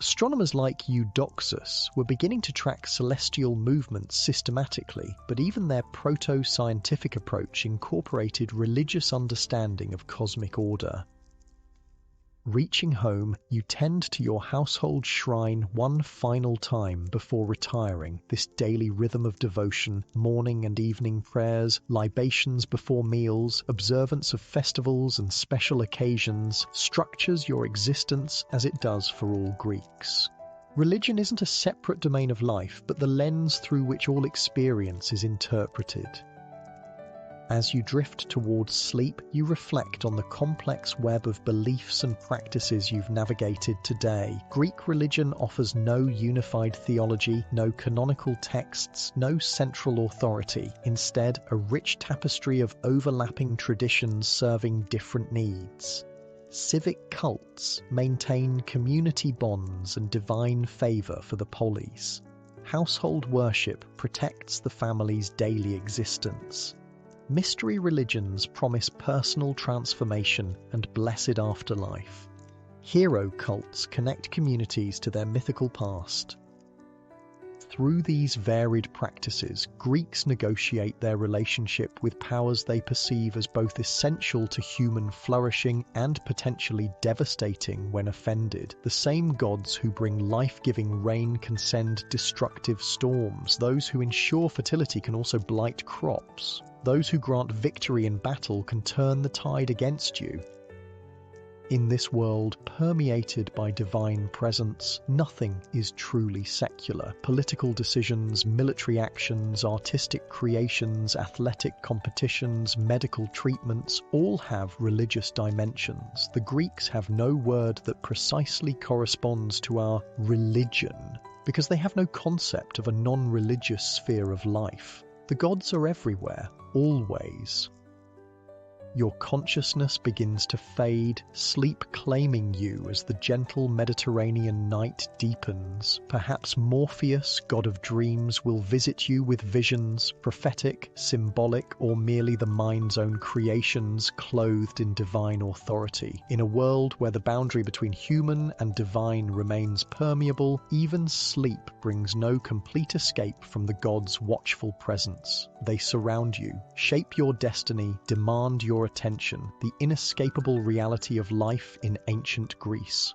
Astronomers like Eudoxus were beginning to track celestial movements systematically, but even their proto-scientific approach incorporated religious understanding of cosmic order. Reaching home, you tend to your household shrine one final time before retiring. This daily rhythm of devotion, morning and evening prayers, libations before meals, observance of festivals and special occasions, structures your existence as it does for all Greeks. Religion isn't a separate domain of life, but the lens through which all experience is interpreted. As you drift towards sleep, you reflect on the complex web of beliefs and practices you've navigated today. Greek religion offers no unified theology, no canonical texts, no central authority. Instead, a rich tapestry of overlapping traditions serving different needs. Civic cults maintain community bonds and divine favor for the polis. Household worship protects the family's daily existence. Mystery religions promise personal transformation and blessed afterlife. Hero cults connect communities to their mythical past. Through these varied practices, Greeks negotiate their relationship with powers they perceive as both essential to human flourishing and potentially devastating when offended. The same gods who bring life-giving rain can send destructive storms. Those who ensure fertility can also blight crops. Those who grant victory in battle can turn the tide against you. In this world permeated by divine presence, nothing is truly secular. Political decisions, military actions, artistic creations, athletic competitions, medical treatments, all have religious dimensions. The Greeks have no word that precisely corresponds to our religion, because they have no concept of a non-religious sphere of life. The gods are everywhere, always. Your consciousness begins to fade, sleep claiming you as the gentle Mediterranean night deepens. Perhaps Morpheus, god of dreams, will visit you with visions, prophetic, symbolic, or merely the mind's own creations clothed in divine authority. In a world where the boundary between human and divine remains permeable, even sleep brings no complete escape from the gods' watchful presence. They surround you, shape your destiny, demand your attention, the inescapable reality of life in ancient Greece.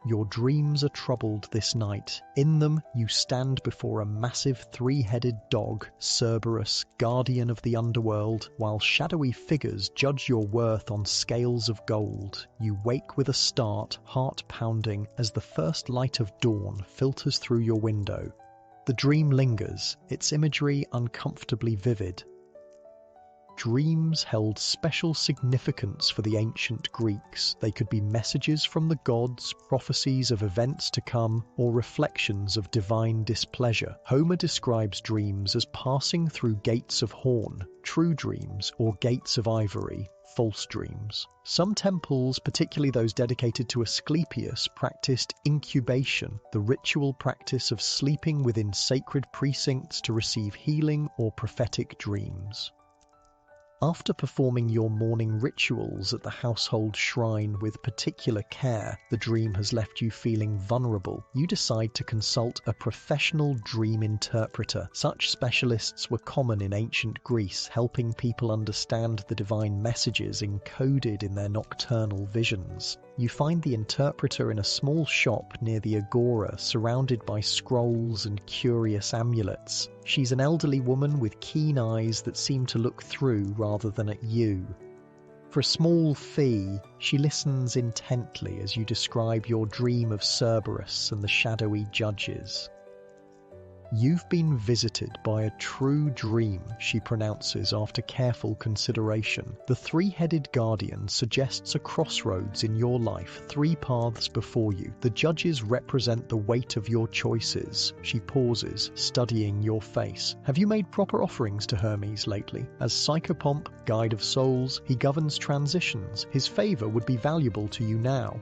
Your dreams are troubled this night. In them, you stand before a massive three-headed dog, Cerberus, guardian of the underworld, while shadowy figures judge your worth on scales of gold. You wake with a start, heart pounding, as the first light of dawn filters through your window. The dream lingers, its imagery uncomfortably vivid. Dreams held special significance for the ancient Greeks. They could be messages from the gods, prophecies of events to come, or reflections of divine displeasure. Homer describes dreams as passing through gates of horn, true dreams, or gates of ivory, false dreams. Some temples, particularly those dedicated to Asclepius, practiced incubation, the ritual practice of sleeping within sacred precincts to receive healing or prophetic dreams. After performing your morning rituals at the household shrine with particular care, the dream has left you feeling vulnerable. You decide to consult a professional dream interpreter. Such specialists were common in ancient Greece, helping people understand the divine messages encoded in their nocturnal visions. You find the interpreter in a small shop near the agora, surrounded by scrolls and curious amulets. She's an elderly woman with keen eyes that seem to look through rather than at you. For a small fee, she listens intently as you describe your dream of Cerberus and the shadowy judges. "You've been visited by a true dream," she pronounces after careful consideration. The three-headed guardian suggests a crossroads in your life, three paths before you. The judges represent the weight of your choices. She pauses, studying your face. "Have you made proper offerings to Hermes lately? As psychopomp, guide of souls, he governs transitions. His favor would be valuable to you now."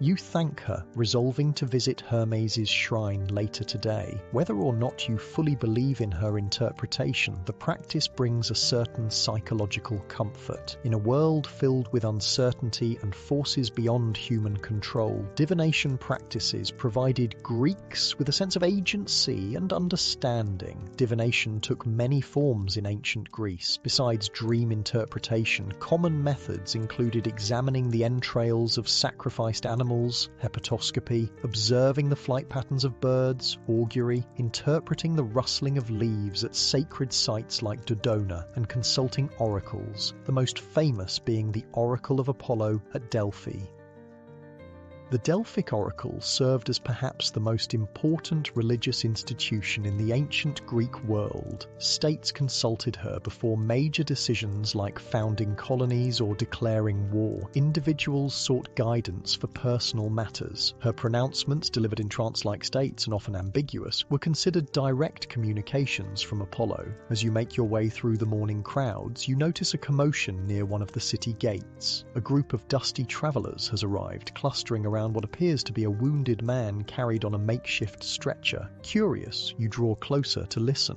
You thank her, resolving to visit Hermes' shrine later today. Whether or not you fully believe in her interpretation, the practice brings a certain psychological comfort. In a world filled with uncertainty and forces beyond human control, divination practices provided Greeks with a sense of agency and understanding. Divination took many forms in ancient Greece. Besides dream interpretation, common methods included examining the entrails of sacrificed animals, hepatoscopy, observing the flight patterns of birds, augury, interpreting the rustling of leaves at sacred sites like Dodona, and consulting oracles, the most famous being the Oracle of Apollo at Delphi. The Delphic oracle served as perhaps the most important religious institution in the ancient Greek world. States consulted her before major decisions like founding colonies or declaring war. Individuals sought guidance for personal matters. Her pronouncements, delivered in trance-like states and often ambiguous, were considered direct communications from Apollo. As you make your way through the morning crowds, you notice a commotion near one of the city gates. A group of dusty travelers has arrived, clustering around what appears to be a wounded man carried on a makeshift stretcher. Curious, you draw closer to listen.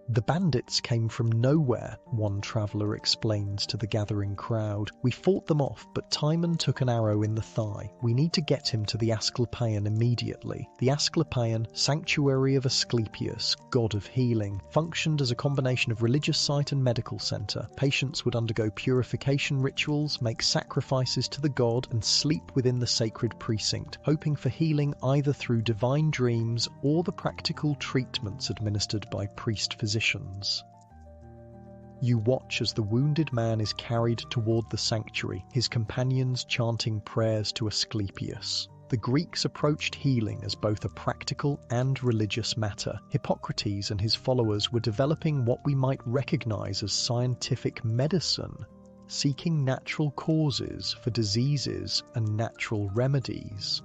"The bandits came from nowhere," one traveller explains to the gathering crowd. "We fought them off, but Timon took an arrow in the thigh. We need to get him to the Asclepieion immediately." The Asclepieion, sanctuary of Asclepius, god of healing, functioned as a combination of religious site and medical centre. Patients would undergo purification rituals, make sacrifices to the god, and sleep within the sacred precinct, hoping for healing either through divine dreams or the practical treatments administered by priest-physicians. You watch as the wounded man is carried toward the sanctuary, his companions chanting prayers to Asclepius. The Greeks approached healing as both a practical and religious matter. Hippocrates and his followers were developing what we might recognize as scientific medicine, seeking natural causes for diseases and natural remedies.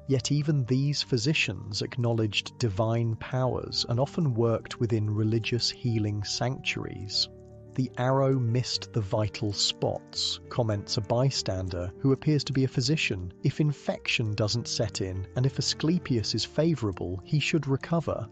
Yet even these physicians acknowledged divine powers and often worked within religious healing sanctuaries. "The arrow missed the vital spots," comments a bystander who appears to be a physician. "If infection doesn't set in, and if Asclepius is favourable, he should recover."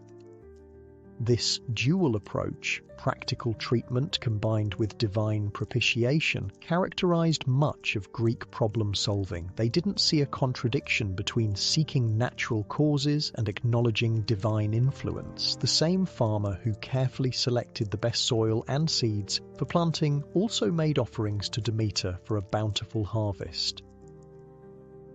This dual approach, practical treatment combined with divine propitiation, characterized much of Greek problem-solving. They didn't see a contradiction between seeking natural causes and acknowledging divine influence. The same farmer who carefully selected the best soil and seeds for planting also made offerings to Demeter for a bountiful harvest.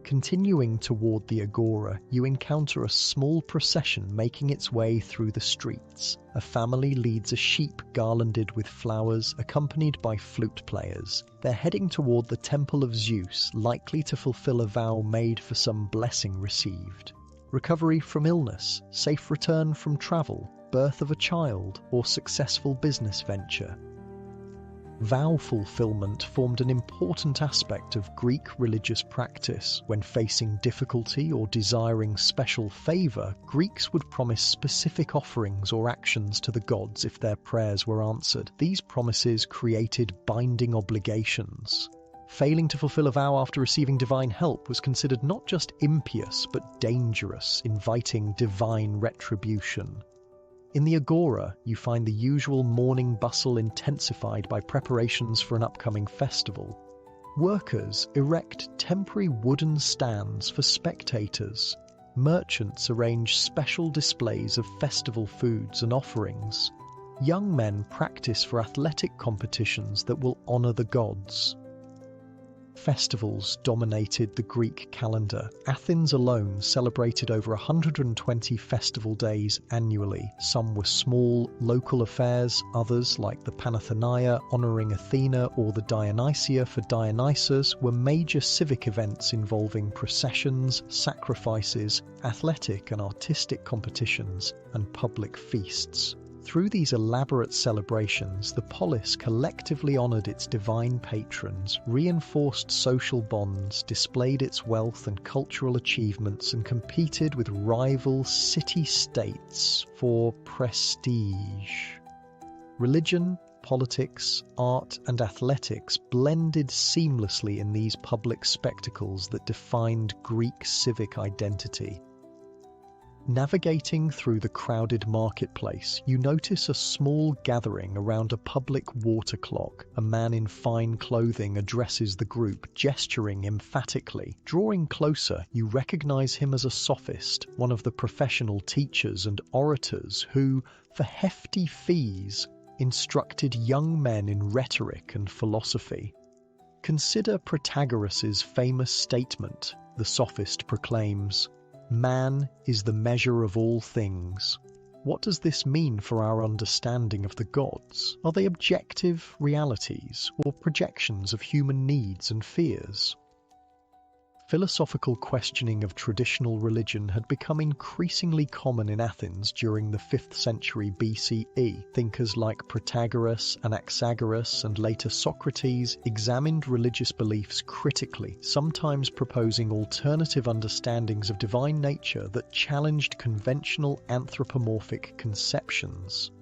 Continuing toward the agora, you encounter a small procession making its way through the streets. A family leads a sheep garlanded with flowers, accompanied by flute players. They're heading toward the temple of Zeus, likely to fulfill a vow made for some blessing received. Recovery from illness, safe return from travel, birth of a child, or successful business venture. Vow fulfillment formed an important aspect of Greek religious practice. When facing difficulty or desiring special favour, Greeks would promise specific offerings or actions to the gods if their prayers were answered. These promises created binding obligations. Failing to fulfill a vow after receiving divine help was considered not just impious but dangerous, inviting divine retribution. In the agora, you find the usual morning bustle intensified by preparations for an upcoming festival. Workers erect temporary wooden stands for spectators. Merchants arrange special displays of festival foods and offerings. Young men practice for athletic competitions that will honor the gods. Festivals dominated the Greek calendar. Athens alone celebrated over 120 festival days annually. Some were small, local affairs, others, like the Panathenaea honoring Athena or the Dionysia for Dionysus, were major civic events involving processions, sacrifices, athletic and artistic competitions, and public feasts. Through these elaborate celebrations, the polis collectively honored its divine patrons, reinforced social bonds, displayed its wealth and cultural achievements, and competed with rival city-states for prestige. Religion, politics, art, and athletics blended seamlessly in these public spectacles that defined Greek civic identity. Navigating through the crowded marketplace, you notice a small gathering around a public water clock. A man in fine clothing addresses the group, gesturing emphatically. Drawing closer, you recognize him as a sophist, one of the professional teachers and orators who, for hefty fees, instructed young men in rhetoric and philosophy. Consider Protagoras' famous statement, the sophist proclaims, "Man is the measure of all things." What does this mean for our understanding of the gods? Are they objective realities or projections of human needs and fears? Philosophical questioning of traditional religion had become increasingly common in Athens during the 5th century BCE. Thinkers like Protagoras, Anaxagoras, and later Socrates examined religious beliefs critically, sometimes proposing alternative understandings of divine nature that challenged conventional anthropomorphic conceptions.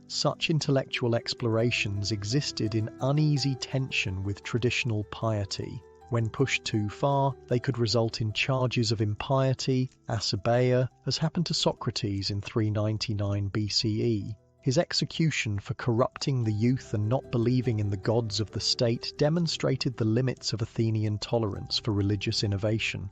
Such intellectual explorations existed in uneasy tension with traditional piety. When pushed too far, they could result in charges of impiety, asabeia, as happened to Socrates in 399 BCE. His execution for corrupting the youth and not believing in the gods of the state demonstrated the limits of Athenian tolerance for religious innovation.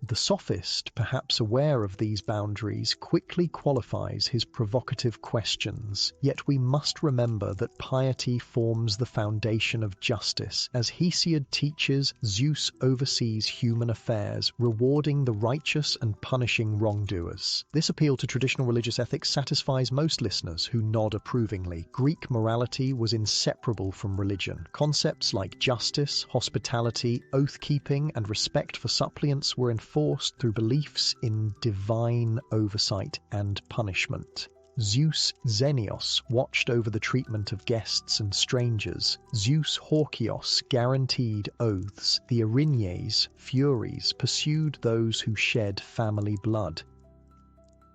The sophist, perhaps aware of these boundaries, quickly qualifies his provocative questions. Yet we must remember that piety forms the foundation of justice. As Hesiod teaches, Zeus oversees human affairs, rewarding the righteous and punishing wrongdoers. This appeal to traditional religious ethics satisfies most listeners who nod approvingly. Greek morality was inseparable from religion. Concepts like justice, hospitality, oath-keeping, and respect for suppliants were enforced through beliefs in divine oversight and punishment. Zeus Xenios watched over the treatment of guests and strangers. Zeus Horkios guaranteed oaths. The Erinyes, Furies, pursued those who shed family blood.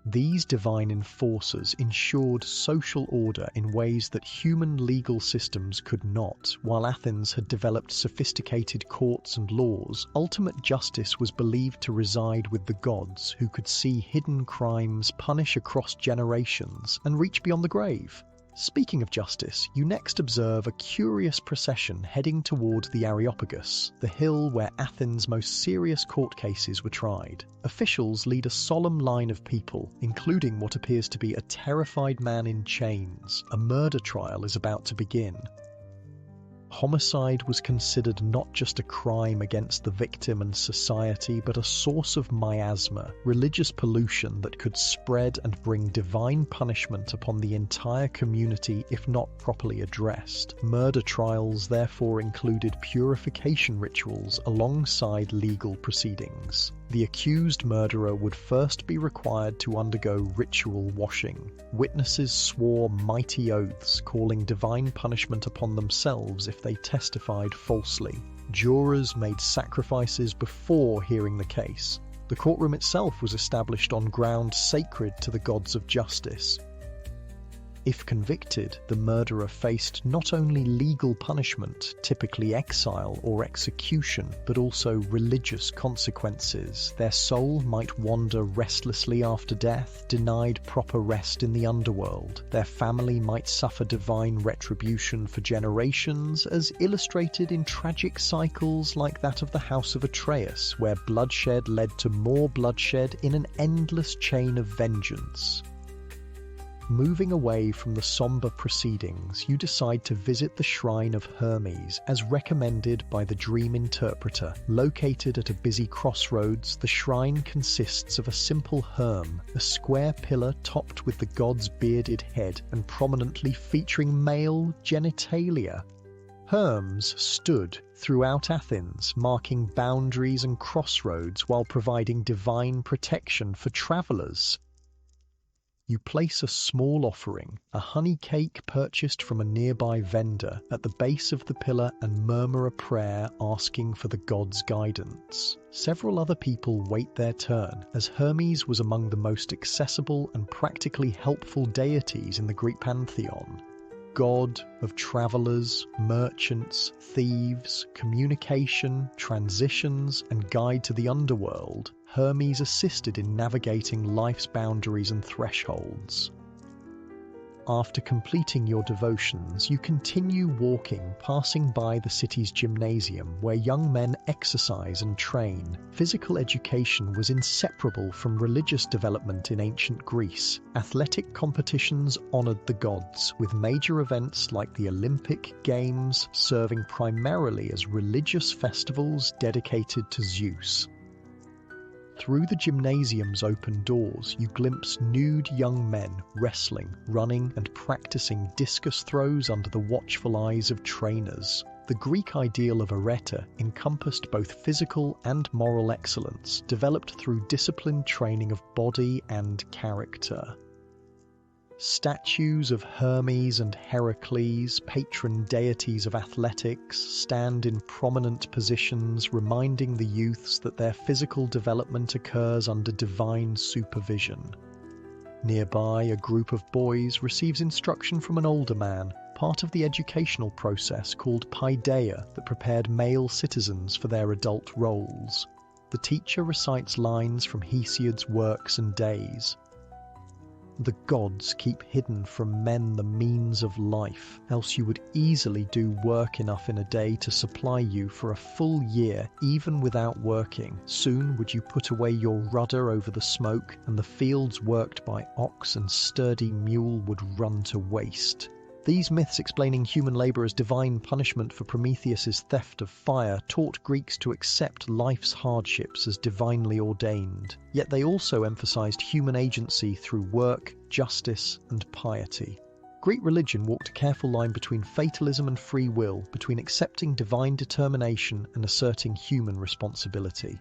These divine enforcers ensured social order in ways that human legal systems could not. While Athens had developed sophisticated courts and laws, ultimate justice was believed to reside with the gods, who could see hidden crimes, punish across generations, and reach beyond the grave. Speaking of justice, you next observe a curious procession heading toward the Areopagus, the hill where Athens' most serious court cases were tried. Officials lead a solemn line of people, including what appears to be a terrified man in chains. A murder trial is about to begin. Homicide was considered not just a crime against the victim and society, but a source of miasma, religious pollution that could spread and bring divine punishment upon the entire community if not properly addressed. Murder trials therefore included purification rituals alongside legal proceedings. The accused murderer would first be required to undergo ritual washing. Witnesses swore mighty oaths, calling divine punishment upon themselves if they testified falsely. Jurors made sacrifices before hearing the case. The courtroom itself was established on ground sacred to the gods of justice. If convicted, the murderer faced not only legal punishment, typically exile or execution, but also religious consequences. Their soul might wander restlessly after death, denied proper rest in the underworld. Their family might suffer divine retribution for generations, as illustrated in tragic cycles like that of the House of Atreus, where bloodshed led to more bloodshed in an endless chain of vengeance. Moving away from the somber proceedings, you decide to visit the shrine of Hermes, as recommended by the dream interpreter. Located at a busy crossroads, the shrine consists of a simple herm, a square pillar topped with the god's bearded head and prominently featuring male genitalia. Herms stood throughout Athens, marking boundaries and crossroads while providing divine protection for travelers. You place a small offering, a honey cake purchased from a nearby vendor, at the base of the pillar and murmur a prayer asking for the god's guidance. Several other people wait their turn, as Hermes was among the most accessible and practically helpful deities in the Greek pantheon. God of travelers, merchants, thieves, communication, transitions, and guide to the underworld, Hermes assisted in navigating life's boundaries and thresholds. After completing your devotions, you continue walking, passing by the city's gymnasium, where young men exercise and train. Physical education was inseparable from religious development in ancient Greece. Athletic competitions honored the gods, with major events like the Olympic Games serving primarily as religious festivals dedicated to Zeus. Through the gymnasium's open doors, you glimpse nude young men wrestling, running, and practicing discus throws under the watchful eyes of trainers. The Greek ideal of arete encompassed both physical and moral excellence, developed through disciplined training of body and character. Statues of Hermes and Heracles, patron deities of athletics, stand in prominent positions, reminding the youths that their physical development occurs under divine supervision. Nearby, a group of boys receives instruction from an older man, part of the educational process called paideia that prepared male citizens for their adult roles. The teacher recites lines from Hesiod's works and days. The gods keep hidden from men the means of life, else you would easily do work enough in a day to supply you for a full year, even without working. Soon would you put away your rudder over the smoke, and the fields worked by ox and sturdy mule would run to waste. These myths explaining human labour as divine punishment for Prometheus's theft of fire taught Greeks to accept life's hardships as divinely ordained. Yet they also emphasised human agency through work, justice, and piety. Greek religion walked a careful line between fatalism and free will, between accepting divine determination and asserting human responsibility.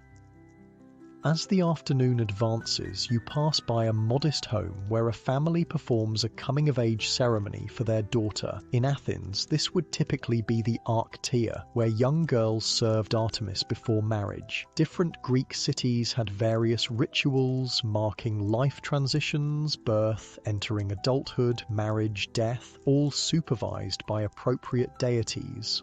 As the afternoon advances, you pass by a modest home where a family performs a coming-of-age ceremony for their daughter. In Athens, this would typically be the Arctia, where young girls served Artemis before marriage. Different Greek cities had various rituals marking life transitions, birth, entering adulthood, marriage, death, all supervised by appropriate deities.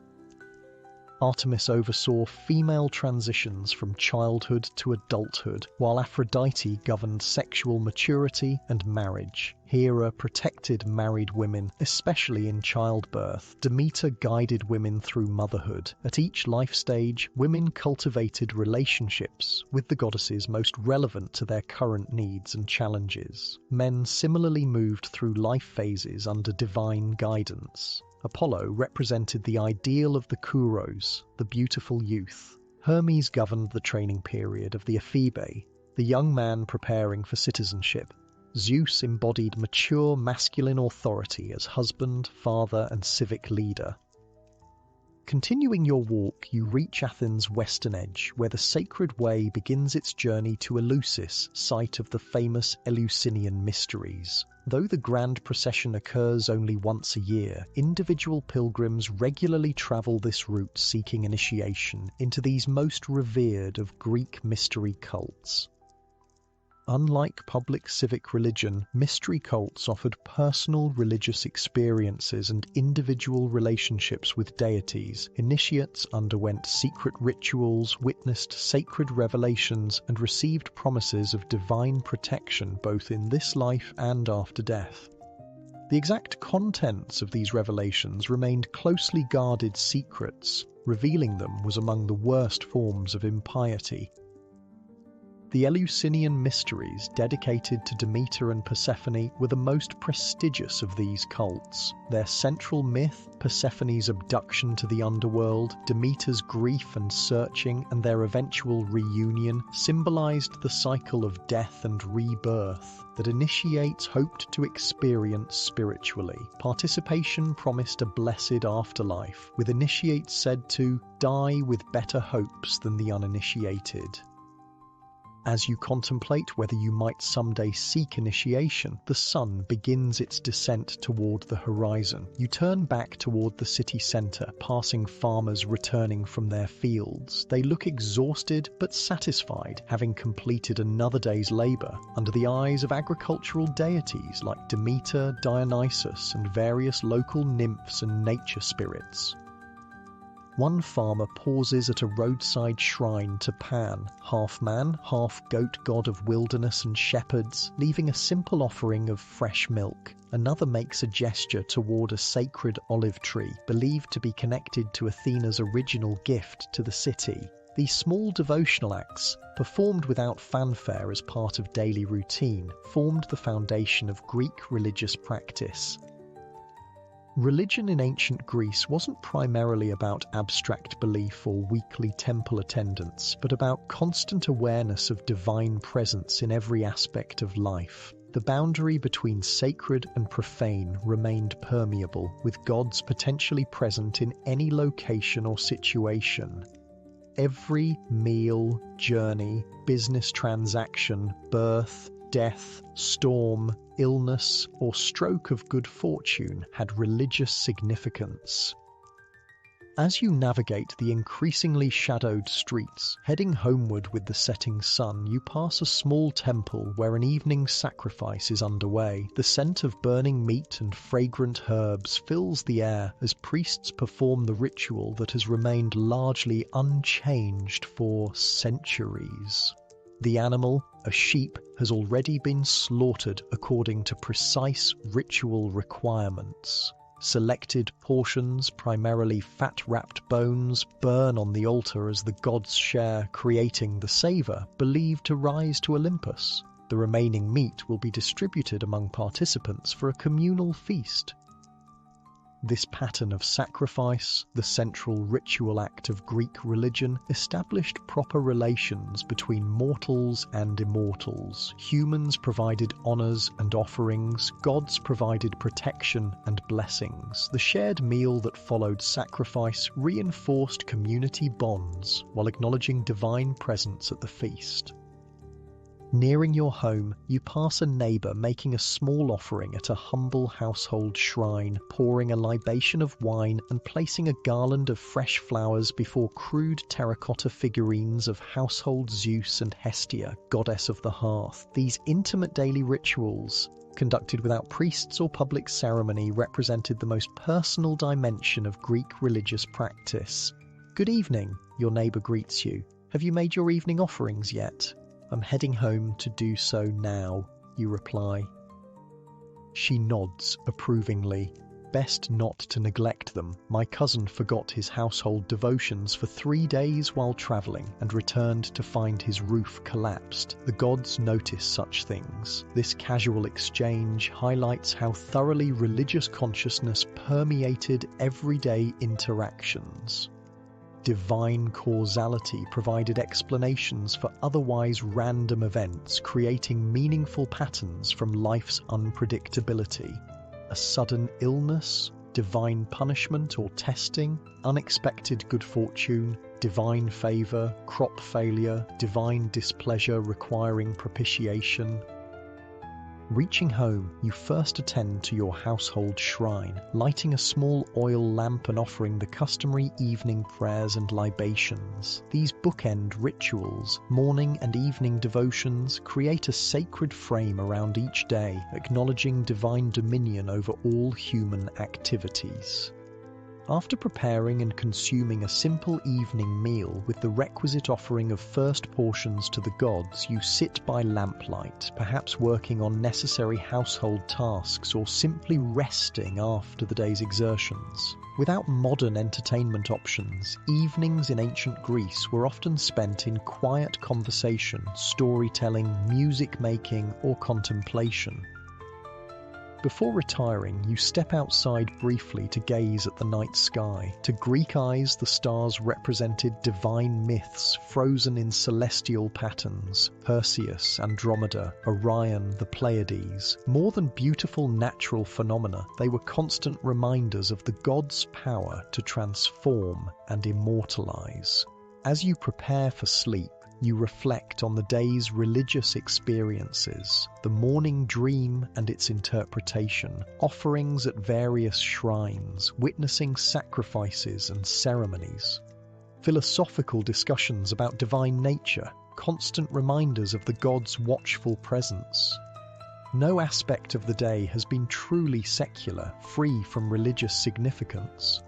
Artemis oversaw female transitions from childhood to adulthood, while Aphrodite governed sexual maturity and marriage. Hera protected married women, especially in childbirth. Demeter guided women through motherhood. At each life stage, women cultivated relationships with the goddesses most relevant to their current needs and challenges. Men similarly moved through life phases under divine guidance. Apollo represented the ideal of the Kouros, the beautiful youth. Hermes governed the training period of the Ephebae, the young man preparing for citizenship. Zeus embodied mature masculine authority as husband, father, and civic leader. Continuing your walk, you reach Athens' western edge, where the sacred way begins its journey to Eleusis, site of the famous Eleusinian mysteries. Though the grand procession occurs only once a year, individual pilgrims regularly travel this route seeking initiation into these most revered of Greek mystery cults. Unlike public civic religion, mystery cults offered personal religious experiences and individual relationships with deities. Initiates underwent secret rituals, witnessed sacred revelations, and received promises of divine protection both in this life and after death. The exact contents of these revelations remained closely guarded secrets. Revealing them was among the worst forms of impiety. The Eleusinian mysteries, dedicated to Demeter and Persephone, were the most prestigious of these cults. Their central myth, Persephone's abduction to the underworld, Demeter's grief and searching, and their eventual reunion, symbolized the cycle of death and rebirth that initiates hoped to experience spiritually. Participation promised a blessed afterlife, with initiates said to die with better hopes than the uninitiated. As you contemplate whether you might someday seek initiation, the sun begins its descent toward the horizon. You turn back toward the city centre, passing farmers returning from their fields. They look exhausted but satisfied, having completed another day's labour, under the eyes of agricultural deities like Demeter, Dionysus, and various local nymphs and nature spirits. One farmer pauses at a roadside shrine to Pan, half man, half goat god of wilderness and shepherds, leaving a simple offering of fresh milk. Another makes a gesture toward a sacred olive tree, believed to be connected to Athena's original gift to the city. These small devotional acts, performed without fanfare as part of daily routine, formed the foundation of Greek religious practice. Religion in ancient Greece wasn't primarily about abstract belief or weekly temple attendance, but about constant awareness of divine presence in every aspect of life. The boundary between sacred and profane remained permeable, with gods potentially present in any location or situation. Every meal, journey, business transaction, birth, death, storm, illness, or stroke of good fortune had religious significance. As you navigate the increasingly shadowed streets, heading homeward with the setting sun, you pass a small temple where an evening sacrifice is underway. The scent of burning meat and fragrant herbs fills the air as priests perform the ritual that has remained largely unchanged for centuries. The animal, a sheep, has already been slaughtered according to precise ritual requirements. Selected portions, primarily fat-wrapped bones, burn on the altar as the gods share, creating the savour believed to rise to Olympus. The remaining meat will be distributed among participants for a communal feast. This pattern of sacrifice, the central ritual act of Greek religion, established proper relations between mortals and immortals. Humans provided honours and offerings, gods provided protection and blessings. The shared meal that followed sacrifice reinforced community bonds while acknowledging divine presence at the feast. Nearing your home, you pass a neighbour making a small offering at a humble household shrine, pouring a libation of wine and placing a garland of fresh flowers before crude terracotta figurines of household Zeus and Hestia, goddess of the hearth. These intimate daily rituals, conducted without priests or public ceremony, represented the most personal dimension of Greek religious practice. "Good evening," your neighbour greets you. "Have you made your evening offerings yet?" "I'm heading home to do so now," you reply. She nods approvingly. "Best not to neglect them. My cousin forgot his household devotions for 3 days while travelling and returned to find his roof collapsed. The gods notice such things." This casual exchange highlights how thoroughly religious consciousness permeated everyday interactions. Divine causality provided explanations for otherwise random events, creating meaningful patterns from life's unpredictability. A sudden illness, divine punishment or testing, unexpected good fortune, divine favour, crop failure, divine displeasure requiring propitiation. Reaching home, you first attend to your household shrine, lighting a small oil lamp and offering the customary evening prayers and libations. These bookend rituals, morning and evening devotions, create a sacred frame around each day, acknowledging divine dominion over all human activities. After preparing and consuming a simple evening meal with the requisite offering of first portions to the gods, you sit by lamplight, perhaps working on necessary household tasks or simply resting after the day's exertions. Without modern entertainment options, evenings in ancient Greece were often spent in quiet conversation, storytelling, music making, or contemplation. Before retiring, you step outside briefly to gaze at the night sky. To Greek eyes, the stars represented divine myths frozen in celestial patterns: Perseus, Andromeda, Orion, the Pleiades. More than beautiful natural phenomena, they were constant reminders of the gods' power to transform and immortalize. As you prepare for sleep, you reflect on the day's religious experiences, the morning dream and its interpretation, offerings at various shrines, witnessing sacrifices and ceremonies, philosophical discussions about divine nature, constant reminders of the gods' watchful presence. No aspect of the day has been truly secular, free from religious significance.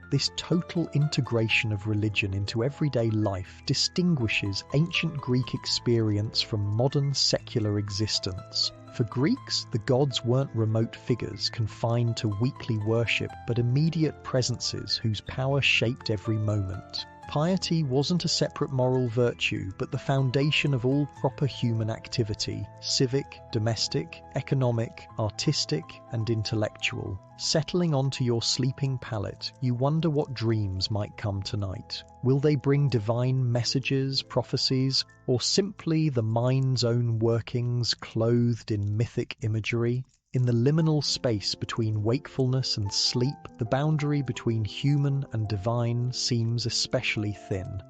This total integration of religion into everyday life distinguishes ancient Greek experience from modern secular existence. For Greeks, the gods weren't remote figures confined to weekly worship, but immediate presences whose power shaped every moment. Piety wasn't a separate moral virtue, but the foundation of all proper human activity: civic, domestic, economic, artistic, and intellectual. Settling onto your sleeping pallet, you wonder what dreams might come tonight. Will they bring divine messages, prophecies, or simply the mind's own workings clothed in mythic imagery? In the liminal space between wakefulness and sleep, the boundary between human and divine seems especially thin.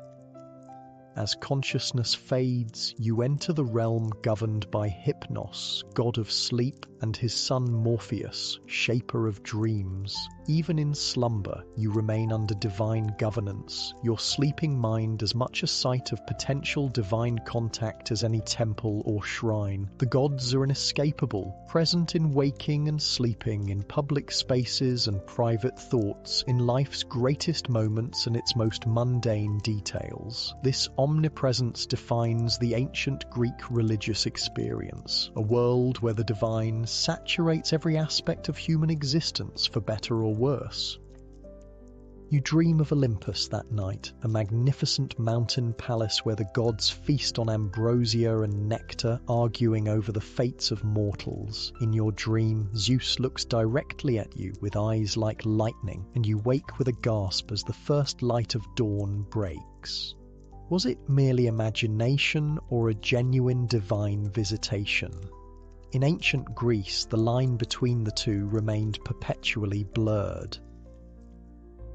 As consciousness fades, you enter the realm governed by Hypnos, god of sleep, and his son Morpheus, shaper of dreams. Even in slumber, you remain under divine governance, your sleeping mind as much a site of potential divine contact as any temple or shrine. The gods are inescapable, present in waking and sleeping, in public spaces and private thoughts, in life's greatest moments and its most mundane details. This omnipresence defines the ancient Greek religious experience, a world where the divine saturates every aspect of human existence, for better or worse. You dream of Olympus that night, a magnificent mountain palace where the gods feast on ambrosia and nectar, arguing over the fates of mortals. In your dream, Zeus looks directly at you with eyes like lightning, and you wake with a gasp as the first light of dawn breaks. Was it merely imagination or a genuine divine visitation? In ancient Greece, the line between the two remained perpetually blurred.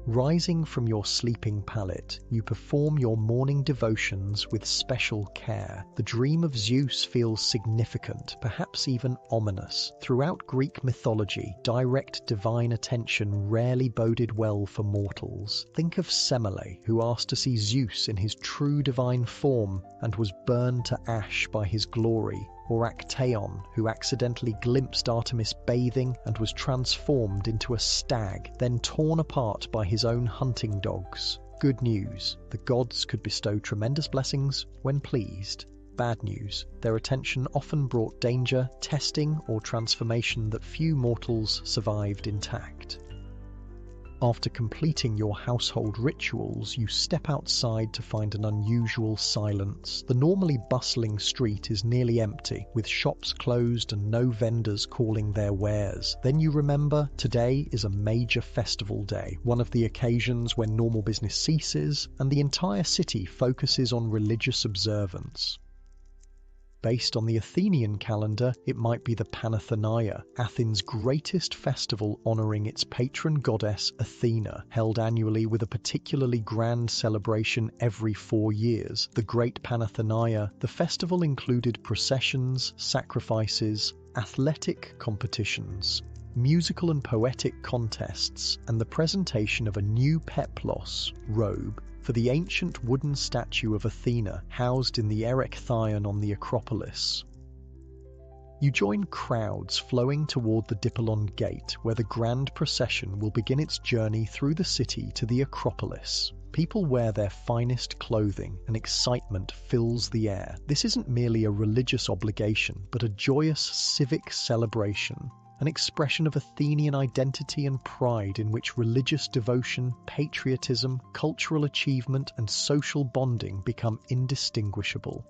Rising from your sleeping pallet, you perform your morning devotions with special care. The dream of Zeus feels significant, perhaps even ominous. Throughout Greek mythology, direct divine attention rarely boded well for mortals. Think of Semele, who asked to see Zeus in his true divine form and was burned to ash by his glory. Or Actaeon, who accidentally glimpsed Artemis bathing and was transformed into a stag, then torn apart by his own hunting dogs. Good news: the gods could bestow tremendous blessings when pleased. Bad news: their attention often brought danger, testing, or transformation that few mortals survived intact. After completing your household rituals, you step outside to find an unusual silence. The normally bustling street is nearly empty, with shops closed and no vendors calling their wares. Then you remember, today is a major festival day, one of the occasions when normal business ceases and the entire city focuses on religious observance. Based on the Athenian calendar, it might be the Panathenaia, Athens' greatest festival honoring its patron goddess Athena, held annually with a particularly grand celebration every 4 years. The Great Panathenaia, the festival included processions, sacrifices, athletic competitions, musical and poetic contests, and the presentation of a new peplos, robe, for the ancient wooden statue of Athena housed in the Erechtheion on the Acropolis. You join crowds flowing toward the Dipylon Gate, where the grand procession will begin its journey through the city to the Acropolis. People wear their finest clothing, and excitement fills the air. This isn't merely a religious obligation, but a joyous civic celebration. an expression of Athenian identity and pride in which religious devotion, patriotism, cultural achievement, and social bonding become indistinguishable.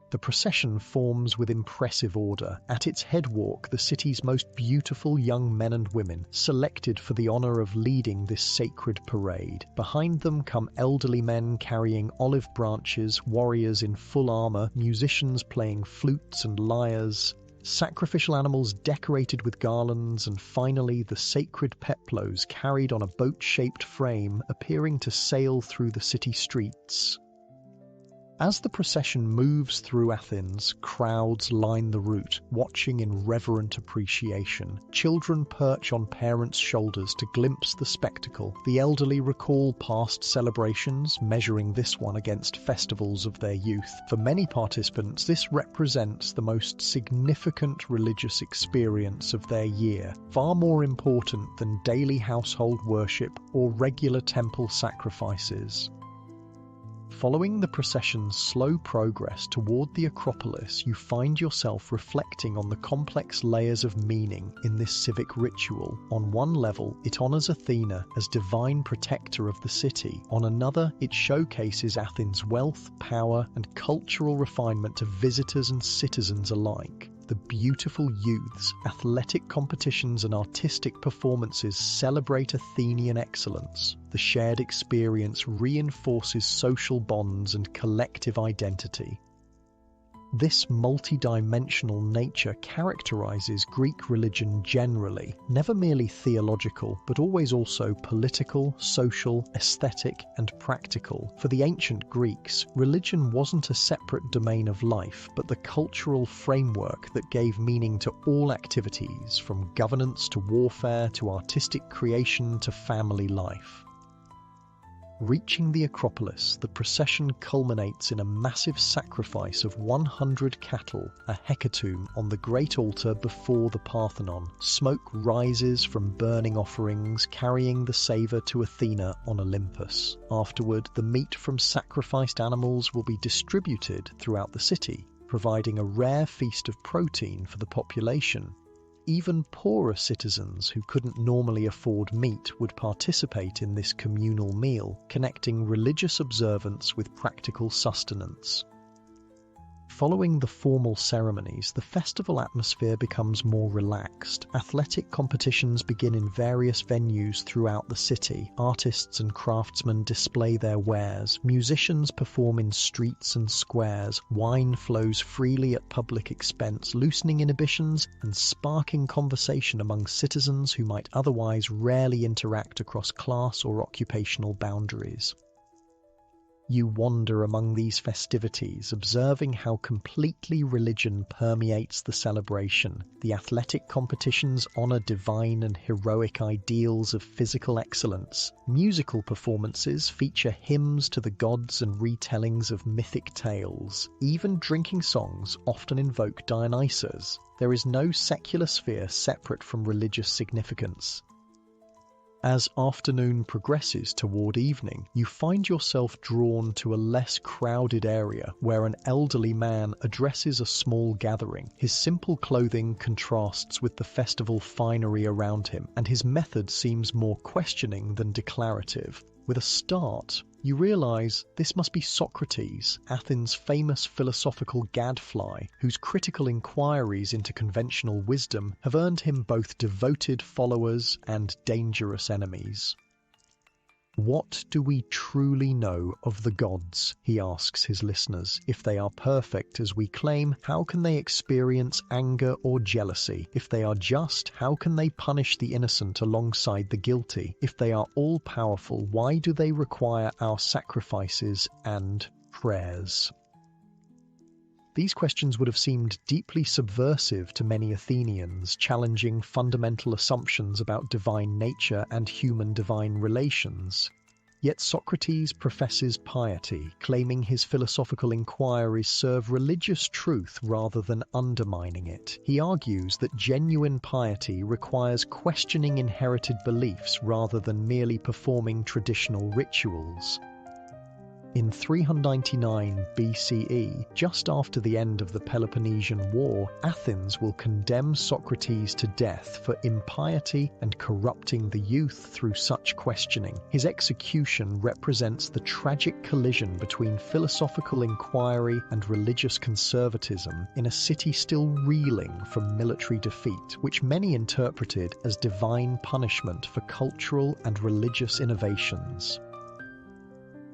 The procession forms with impressive order. At its headwalk, the city's most beautiful young men and women, selected for the honor of leading this sacred parade. Behind them come elderly men carrying olive branches, warriors in full armor, musicians playing flutes and lyres, sacrificial animals decorated with garlands, and finally the sacred peplos carried on a boat-shaped frame appearing to sail through the city streets. As the procession moves through Athens, crowds line the route, watching in reverent appreciation. Children perch on parents' shoulders to glimpse the spectacle. The elderly recall past celebrations, measuring this one against festivals of their youth. For many participants, this represents the most significant religious experience of their year, far more important than daily household worship or regular temple sacrifices. Following the procession's slow progress toward the Acropolis, you find yourself reflecting on the complex layers of meaning in this civic ritual. On one level, it honors Athena as divine protector of the city. On another, it showcases Athens' wealth, power, and cultural refinement to visitors and citizens alike. The beautiful youths, athletic competitions, and artistic performances celebrate Athenian excellence. The shared experience reinforces social bonds and collective identity. This multi-dimensional nature characterizes Greek religion generally, never merely theological, but always also political, social, aesthetic, and practical. For the ancient Greeks, religion wasn't a separate domain of life, but the cultural framework that gave meaning to all activities, from governance to warfare to artistic creation to family life. Reaching the Acropolis, the procession culminates in a massive sacrifice of 100 cattle, a hecatomb, on the great altar before the Parthenon. Smoke rises from burning offerings, carrying the savor to Athena on Olympus. Afterward, the meat from sacrificed animals will be distributed throughout the city, providing a rare feast of protein for the population. Even poorer citizens who couldn't normally afford meat would participate in this communal meal, connecting religious observance with practical sustenance. Following the formal ceremonies, the festival atmosphere becomes more relaxed. Athletic competitions begin in various venues throughout the city. Artists and craftsmen display their wares. Musicians perform in streets and squares. Wine flows freely at public expense, loosening inhibitions and sparking conversation among citizens who might otherwise rarely interact across class or occupational boundaries. You wander among these festivities, observing how completely religion permeates the celebration. The athletic competitions honor divine and heroic ideals of physical excellence. Musical performances feature hymns to the gods and retellings of mythic tales. Even drinking songs often invoke Dionysus. There is no secular sphere separate from religious significance. As afternoon progresses toward evening, you find yourself drawn to a less crowded area where an elderly man addresses a small gathering. His simple clothing contrasts with the festival finery around him, and his method seems more questioning than declarative. With a start, you realize this must be Socrates, Athens' famous philosophical gadfly, whose critical inquiries into conventional wisdom have earned him both devoted followers and dangerous enemies. What do we truly know of the gods? He asks his listeners. If they are perfect as we claim, how can they experience anger or jealousy? If they are just, how can they punish the innocent alongside the guilty? If they are all-powerful, why do they require our sacrifices and prayers? These questions would have seemed deeply subversive to many Athenians, challenging fundamental assumptions about divine nature and human-divine relations. Yet Socrates professes piety, claiming his philosophical inquiries serve religious truth rather than undermining it. He argues that genuine piety requires questioning inherited beliefs rather than merely performing traditional rituals. In 399 BCE, just after the end of the Peloponnesian War, Athens will condemn Socrates to death for impiety and corrupting the youth through such questioning. His execution represents the tragic collision between philosophical inquiry and religious conservatism in a city still reeling from military defeat, which many interpreted as divine punishment for cultural and religious innovations.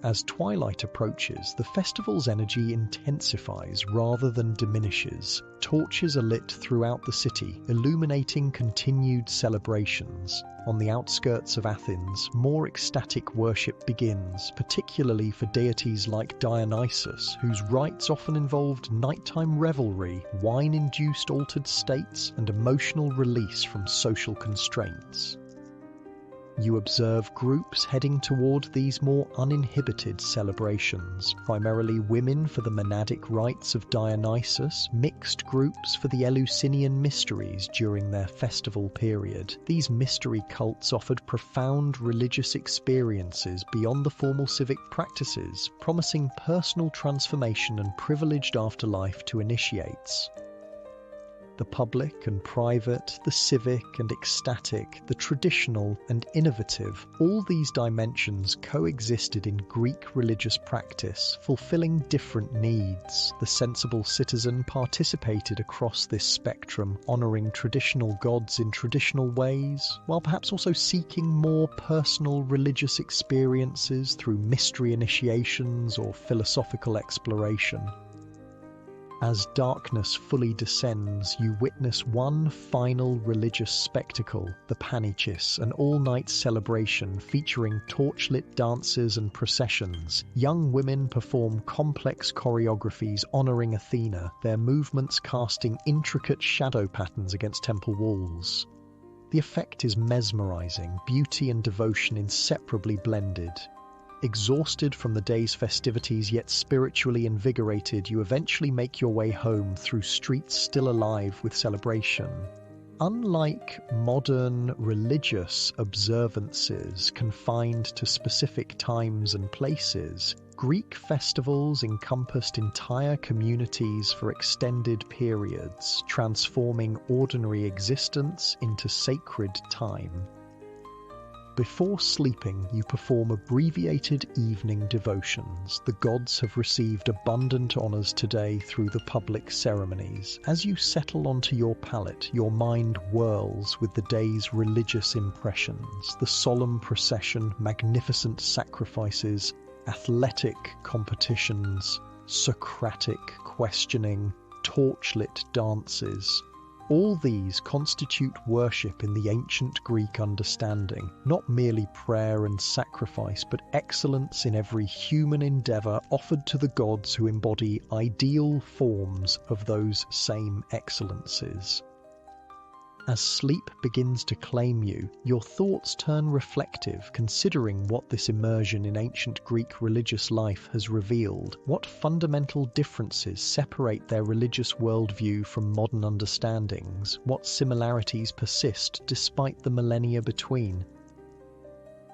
As twilight approaches, the festival's energy intensifies rather than diminishes. Torches are lit throughout the city, illuminating continued celebrations. On the outskirts of Athens, more ecstatic worship begins, particularly for deities like Dionysus, whose rites often involved nighttime revelry, wine-induced altered states, and emotional release from social constraints. You observe groups heading toward these more uninhibited celebrations, primarily women for the monadic rites of Dionysus, mixed groups for the Eleusinian mysteries during their festival period. These mystery cults offered profound religious experiences beyond the formal civic practices, promising personal transformation and privileged afterlife to initiates. The public and private, the civic and ecstatic, the traditional and innovative, all these dimensions coexisted in Greek religious practice, fulfilling different needs. The sensible citizen participated across this spectrum, honouring traditional gods in traditional ways, while perhaps also seeking more personal religious experiences through mystery initiations or philosophical exploration. As darkness fully descends, you witness one final religious spectacle, the Panichis, an all-night celebration featuring torchlit dances and processions. Young women perform complex choreographies honoring Athena, their movements casting intricate shadow patterns against temple walls. The effect is mesmerizing, beauty and devotion inseparably blended. Exhausted from the day's festivities yet spiritually invigorated, you eventually make your way home through streets still alive with celebration. Unlike modern religious observances confined to specific times and places, Greek festivals encompassed entire communities for extended periods, transforming ordinary existence into sacred time. Before sleeping, you perform abbreviated evening devotions. The gods have received abundant honours today through the public ceremonies. As you settle onto your pallet, your mind whirls with the day's religious impressions. The solemn procession, magnificent sacrifices, athletic competitions, Socratic questioning, torchlit dances. All these constitute worship in the ancient Greek understanding, not merely prayer and sacrifice, but excellence in every human endeavour offered to the gods who embody ideal forms of those same excellences. As sleep begins to claim you, your thoughts turn reflective, considering what this immersion in ancient Greek religious life has revealed. What fundamental differences separate their religious worldview from modern understandings? What similarities persist despite the millennia between?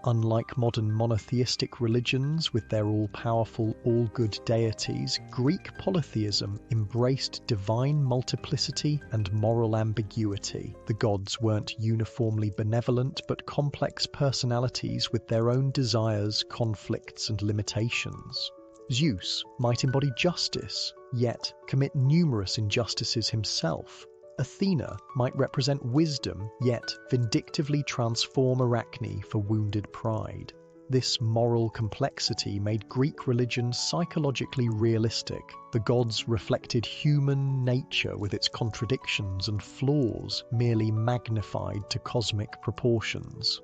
Unlike modern monotheistic religions with their all-powerful, all-good deities, Greek polytheism embraced divine multiplicity and moral ambiguity. The gods weren't uniformly benevolent, but complex personalities with their own desires, conflicts, and limitations. Zeus might embody justice, yet commit numerous injustices himself. Athena might represent wisdom, yet vindictively transform Arachne for wounded pride. This moral complexity made Greek religion psychologically realistic. The gods reflected human nature with its contradictions and flaws, merely magnified to cosmic proportions.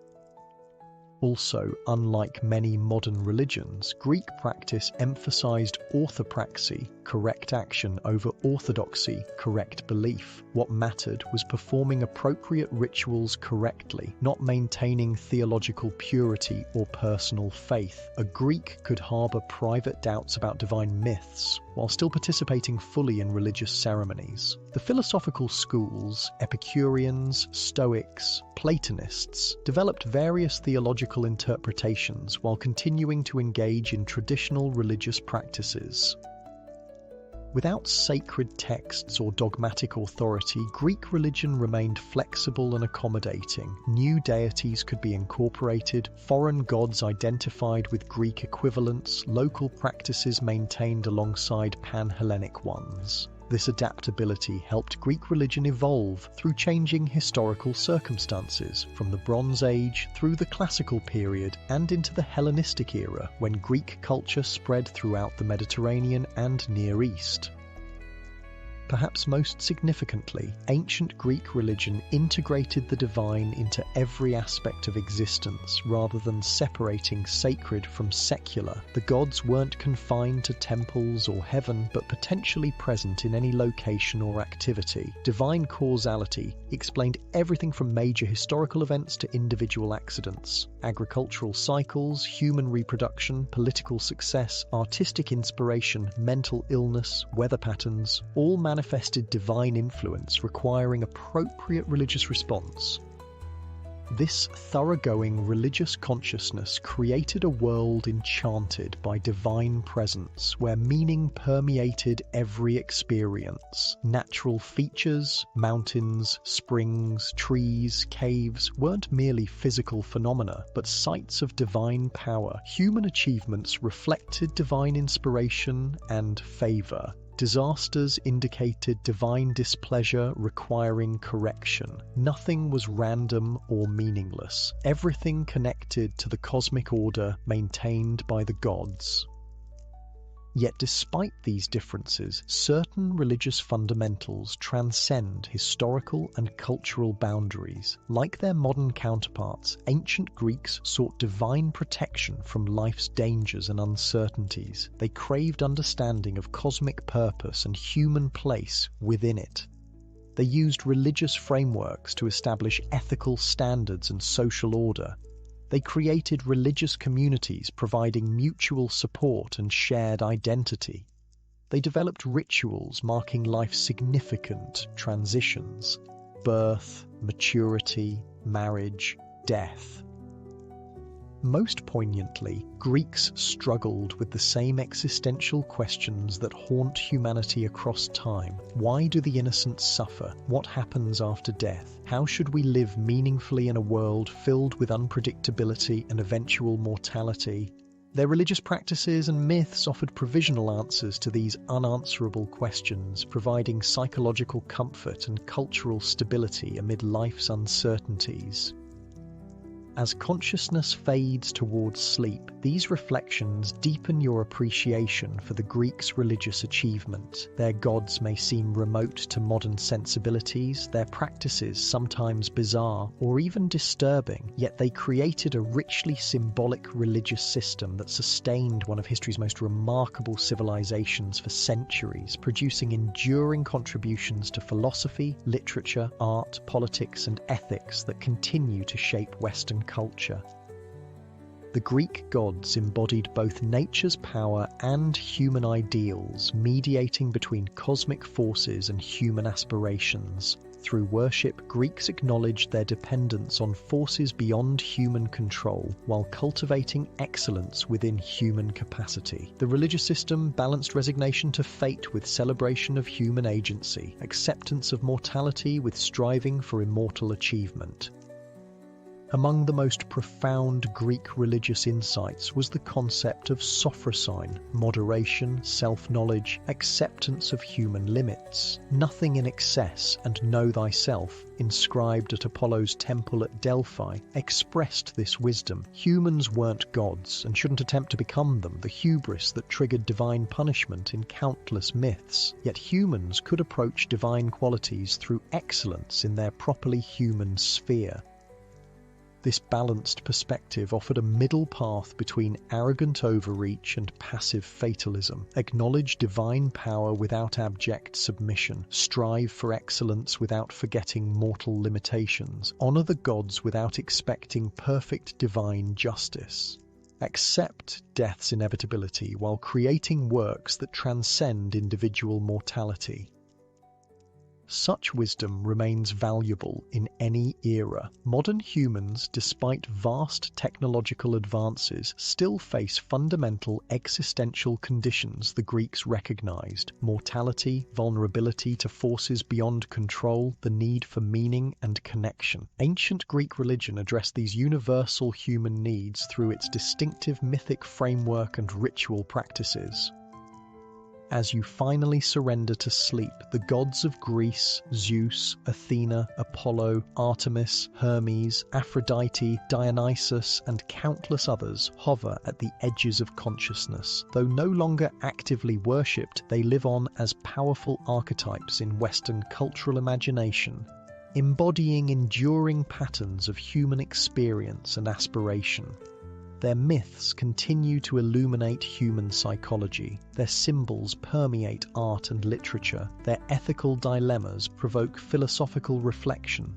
Also, unlike many modern religions, Greek practice emphasized orthopraxy, correct action, over orthodoxy, correct belief. What mattered was performing appropriate rituals correctly, not maintaining theological purity or personal faith. A Greek could harbor private doubts about divine myths, while still participating fully in religious ceremonies. The philosophical schools, Epicureans, Stoics, Platonists, developed various theological interpretations while continuing to engage in traditional religious practices. Without sacred texts or dogmatic authority, Greek religion remained flexible and accommodating. New deities could be incorporated, foreign gods identified with Greek equivalents, local practices maintained alongside pan-Hellenic ones. This adaptability helped Greek religion evolve through changing historical circumstances, from the Bronze Age through the Classical period and into the Hellenistic era, when Greek culture spread throughout the Mediterranean and Near East. Perhaps most significantly, ancient Greek religion integrated the divine into every aspect of existence rather than separating sacred from secular. The gods weren't confined to temples or heaven, but potentially present in any location or activity. Divine causality explained everything from major historical events to individual accidents. Agricultural cycles, human reproduction, political success, artistic inspiration, mental illness, weather patterns, all manifested divine influence requiring appropriate religious response. This thoroughgoing religious consciousness created a world enchanted by divine presence, where meaning permeated every experience. Natural features, mountains, springs, trees, caves weren't merely physical phenomena, but sites of divine power. Human achievements reflected divine inspiration and favor. Disasters indicated divine displeasure requiring correction. Nothing was random or meaningless. Everything connected to the cosmic order maintained by the gods. Yet despite these differences, certain religious fundamentals transcend historical and cultural boundaries. Like their modern counterparts, ancient Greeks sought divine protection from life's dangers and uncertainties. They craved understanding of cosmic purpose and human place within it. They used religious frameworks to establish ethical standards and social order. They created religious communities providing mutual support and shared identity. They developed rituals marking life's significant transitions: birth, maturity, marriage, death. Most poignantly, Greeks struggled with the same existential questions that haunt humanity across time. Why do the innocent suffer? What happens after death? How should we live meaningfully in a world filled with unpredictability and eventual mortality? Their religious practices and myths offered provisional answers to these unanswerable questions, providing psychological comfort and cultural stability amid life's uncertainties. As consciousness fades towards sleep, these reflections deepen your appreciation for the Greeks' religious achievement. Their gods may seem remote to modern sensibilities, their practices sometimes bizarre or even disturbing, yet they created a richly symbolic religious system that sustained one of history's most remarkable civilizations for centuries, producing enduring contributions to philosophy, literature, art, politics, and ethics that continue to shape Western culture. The Greek gods embodied both nature's power and human ideals, mediating between cosmic forces and human aspirations. Through worship, Greeks acknowledged their dependence on forces beyond human control, while cultivating excellence within human capacity. The religious system balanced resignation to fate with celebration of human agency, acceptance of mortality with striving for immortal achievement. Among the most profound Greek religious insights was the concept of sophrosyne, moderation, self-knowledge, acceptance of human limits. Nothing in excess and know thyself, inscribed at Apollo's temple at Delphi, expressed this wisdom. Humans weren't gods and shouldn't attempt to become them, the hubris that triggered divine punishment in countless myths. Yet humans could approach divine qualities through excellence in their properly human sphere. This balanced perspective offered a middle path between arrogant overreach and passive fatalism. Acknowledge divine power without abject submission. Strive for excellence without forgetting mortal limitations. Honor the gods without expecting perfect divine justice. Accept death's inevitability while creating works that transcend individual mortality. Such wisdom remains valuable in any era. Modern humans, despite vast technological advances, still face fundamental existential conditions the Greeks recognized: mortality, vulnerability to forces beyond control, the need for meaning and connection. Ancient Greek religion addressed these universal human needs through its distinctive mythic framework and ritual practices. As you finally surrender to sleep, the gods of Greece, Zeus, Athena, Apollo, Artemis, Hermes, Aphrodite, Dionysus, and countless others hover at the edges of consciousness. Though no longer actively worshipped, they live on as powerful archetypes in Western cultural imagination, embodying enduring patterns of human experience and aspiration. Their myths continue to illuminate human psychology. Their symbols permeate art and literature. Their ethical dilemmas provoke philosophical reflection.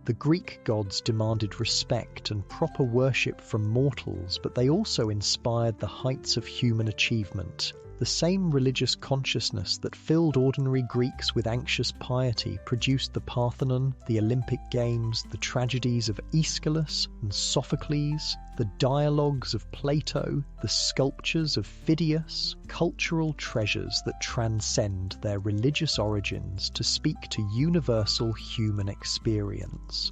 The Greek gods demanded respect and proper worship from mortals, but they also inspired the heights of human achievement. The same religious consciousness that filled ordinary Greeks with anxious piety produced the Parthenon, the Olympic Games, the tragedies of Aeschylus and Sophocles, the dialogues of Plato, the sculptures of Phidias, cultural treasures that transcend their religious origins to speak to universal human experience.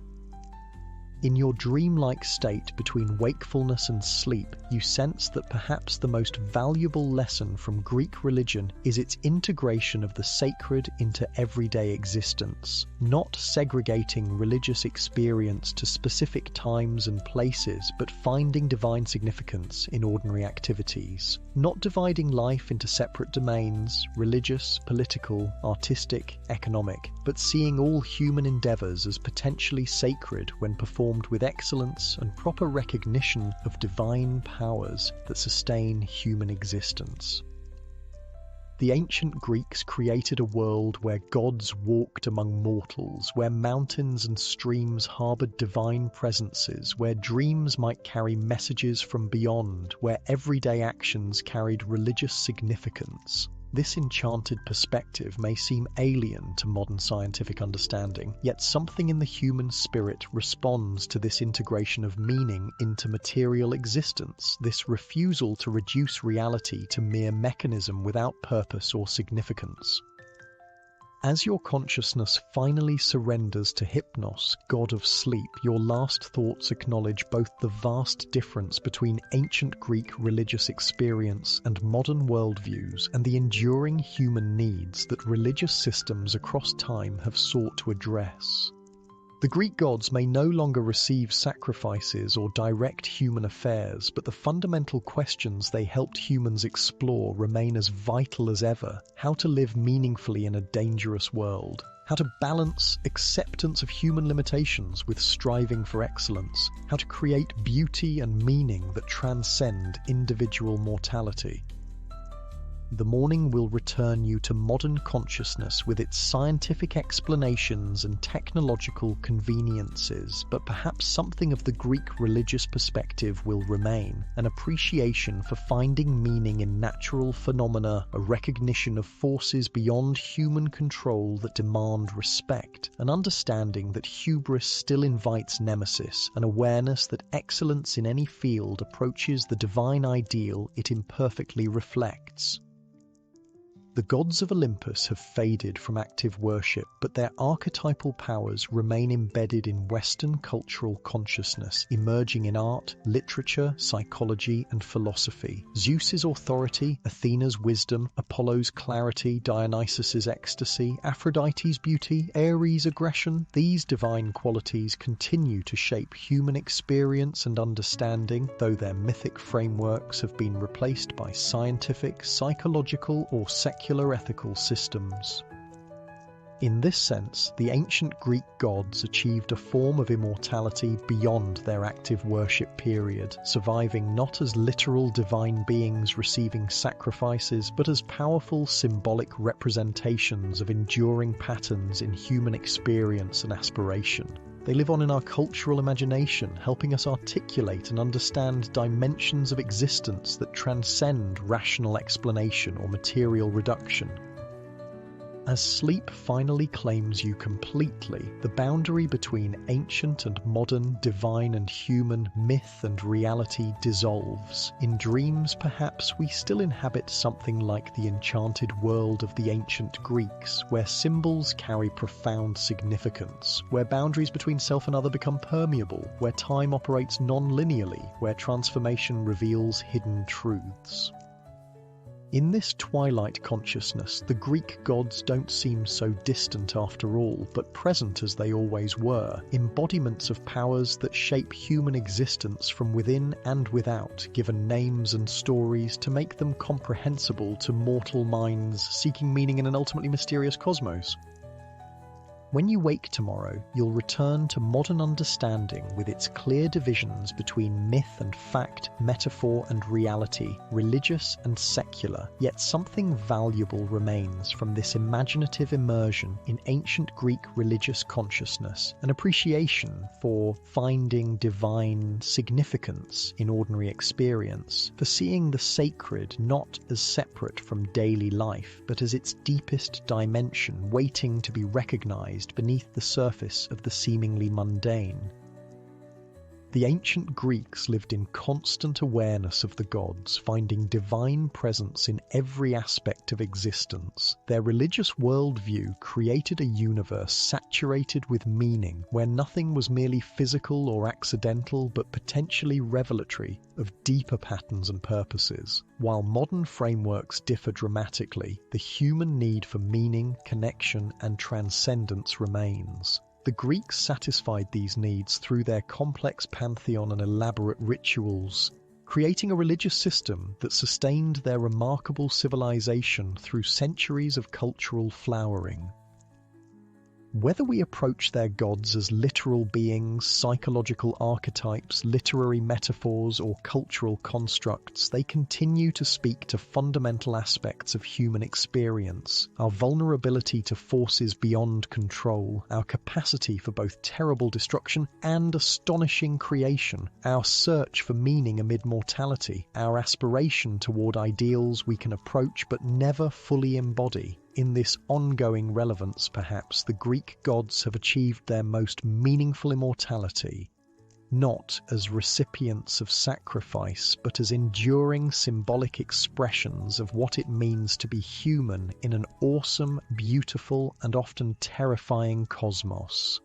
In your dreamlike state between wakefulness and sleep, you sense that perhaps the most valuable lesson from Greek religion is its integration of the sacred into everyday existence, not segregating religious experience to specific times and places, but finding divine significance in ordinary activities. Not dividing life into separate domains, religious, political, artistic, economic, but seeing all human endeavors as potentially sacred when performed with excellence and proper recognition of divine powers that sustain human existence. The ancient Greeks created a world where gods walked among mortals, where mountains and streams harbored divine presences, where dreams might carry messages from beyond, where everyday actions carried religious significance. This enchanted perspective may seem alien to modern scientific understanding, yet something in the human spirit responds to this integration of meaning into material existence, this refusal to reduce reality to mere mechanism without purpose or significance. As your consciousness finally surrenders to Hypnos, god of sleep, your last thoughts acknowledge both the vast difference between ancient Greek religious experience and modern worldviews, and the enduring human needs that religious systems across time have sought to address. The Greek gods may no longer receive sacrifices or direct human affairs, but the fundamental questions they helped humans explore remain as vital as ever: how to live meaningfully in a dangerous world, how to balance acceptance of human limitations with striving for excellence, how to create beauty and meaning that transcend individual mortality. The morning will return you to modern consciousness with its scientific explanations and technological conveniences, but perhaps something of the Greek religious perspective will remain: an appreciation for finding meaning in natural phenomena, a recognition of forces beyond human control that demand respect, an understanding that hubris still invites nemesis, an awareness that excellence in any field approaches the divine ideal it imperfectly reflects. The gods of Olympus have faded from active worship, but their archetypal powers remain embedded in Western cultural consciousness, emerging in art, literature, psychology, and philosophy. Zeus's authority, Athena's wisdom, Apollo's clarity, Dionysus's ecstasy, Aphrodite's beauty, Ares' aggression, these divine qualities continue to shape human experience and understanding, though their mythic frameworks have been replaced by scientific, psychological, or secular ethical systems. In this sense, the ancient Greek gods achieved a form of immortality beyond their active worship period, surviving not as literal divine beings receiving sacrifices, but as powerful symbolic representations of enduring patterns in human experience and aspiration. They live on in our cultural imagination, helping us articulate and understand dimensions of existence that transcend rational explanation or material reduction. As sleep finally claims you completely, the boundary between ancient and modern, divine and human, myth and reality dissolves. In dreams, perhaps, we still inhabit something like the enchanted world of the ancient Greeks, where symbols carry profound significance, where boundaries between self and other become permeable, where time operates non-linearly, where transformation reveals hidden truths. In this twilight consciousness, the Greek gods don't seem so distant after all, but present as they always were, embodiments of powers that shape human existence from within and without, given names and stories to make them comprehensible to mortal minds seeking meaning in an ultimately mysterious cosmos. When you wake tomorrow, you'll return to modern understanding with its clear divisions between myth and fact, metaphor and reality, religious and secular, yet something valuable remains from this imaginative immersion in ancient Greek religious consciousness, an appreciation for finding divine significance in ordinary experience, for seeing the sacred not as separate from daily life, but as its deepest dimension waiting to be recognized beneath the surface of the seemingly mundane. The ancient Greeks lived in constant awareness of the gods, finding divine presence in every aspect of existence. Their religious worldview created a universe saturated with meaning, where nothing was merely physical or accidental, but potentially revelatory of deeper patterns and purposes. While modern frameworks differ dramatically, the human need for meaning, connection, and transcendence remains. The Greeks satisfied these needs through their complex pantheon and elaborate rituals, creating a religious system that sustained their remarkable civilization through centuries of cultural flowering. Whether we approach their gods as literal beings, psychological archetypes, literary metaphors, or cultural constructs, they continue to speak to fundamental aspects of human experience: our vulnerability to forces beyond control, our capacity for both terrible destruction and astonishing creation, our search for meaning amid mortality, our aspiration toward ideals we can approach but never fully embody. In this ongoing relevance, perhaps, the Greek gods have achieved their most meaningful immortality, not as recipients of sacrifice, but as enduring symbolic expressions of what it means to be human in an awesome, beautiful, and often terrifying cosmos.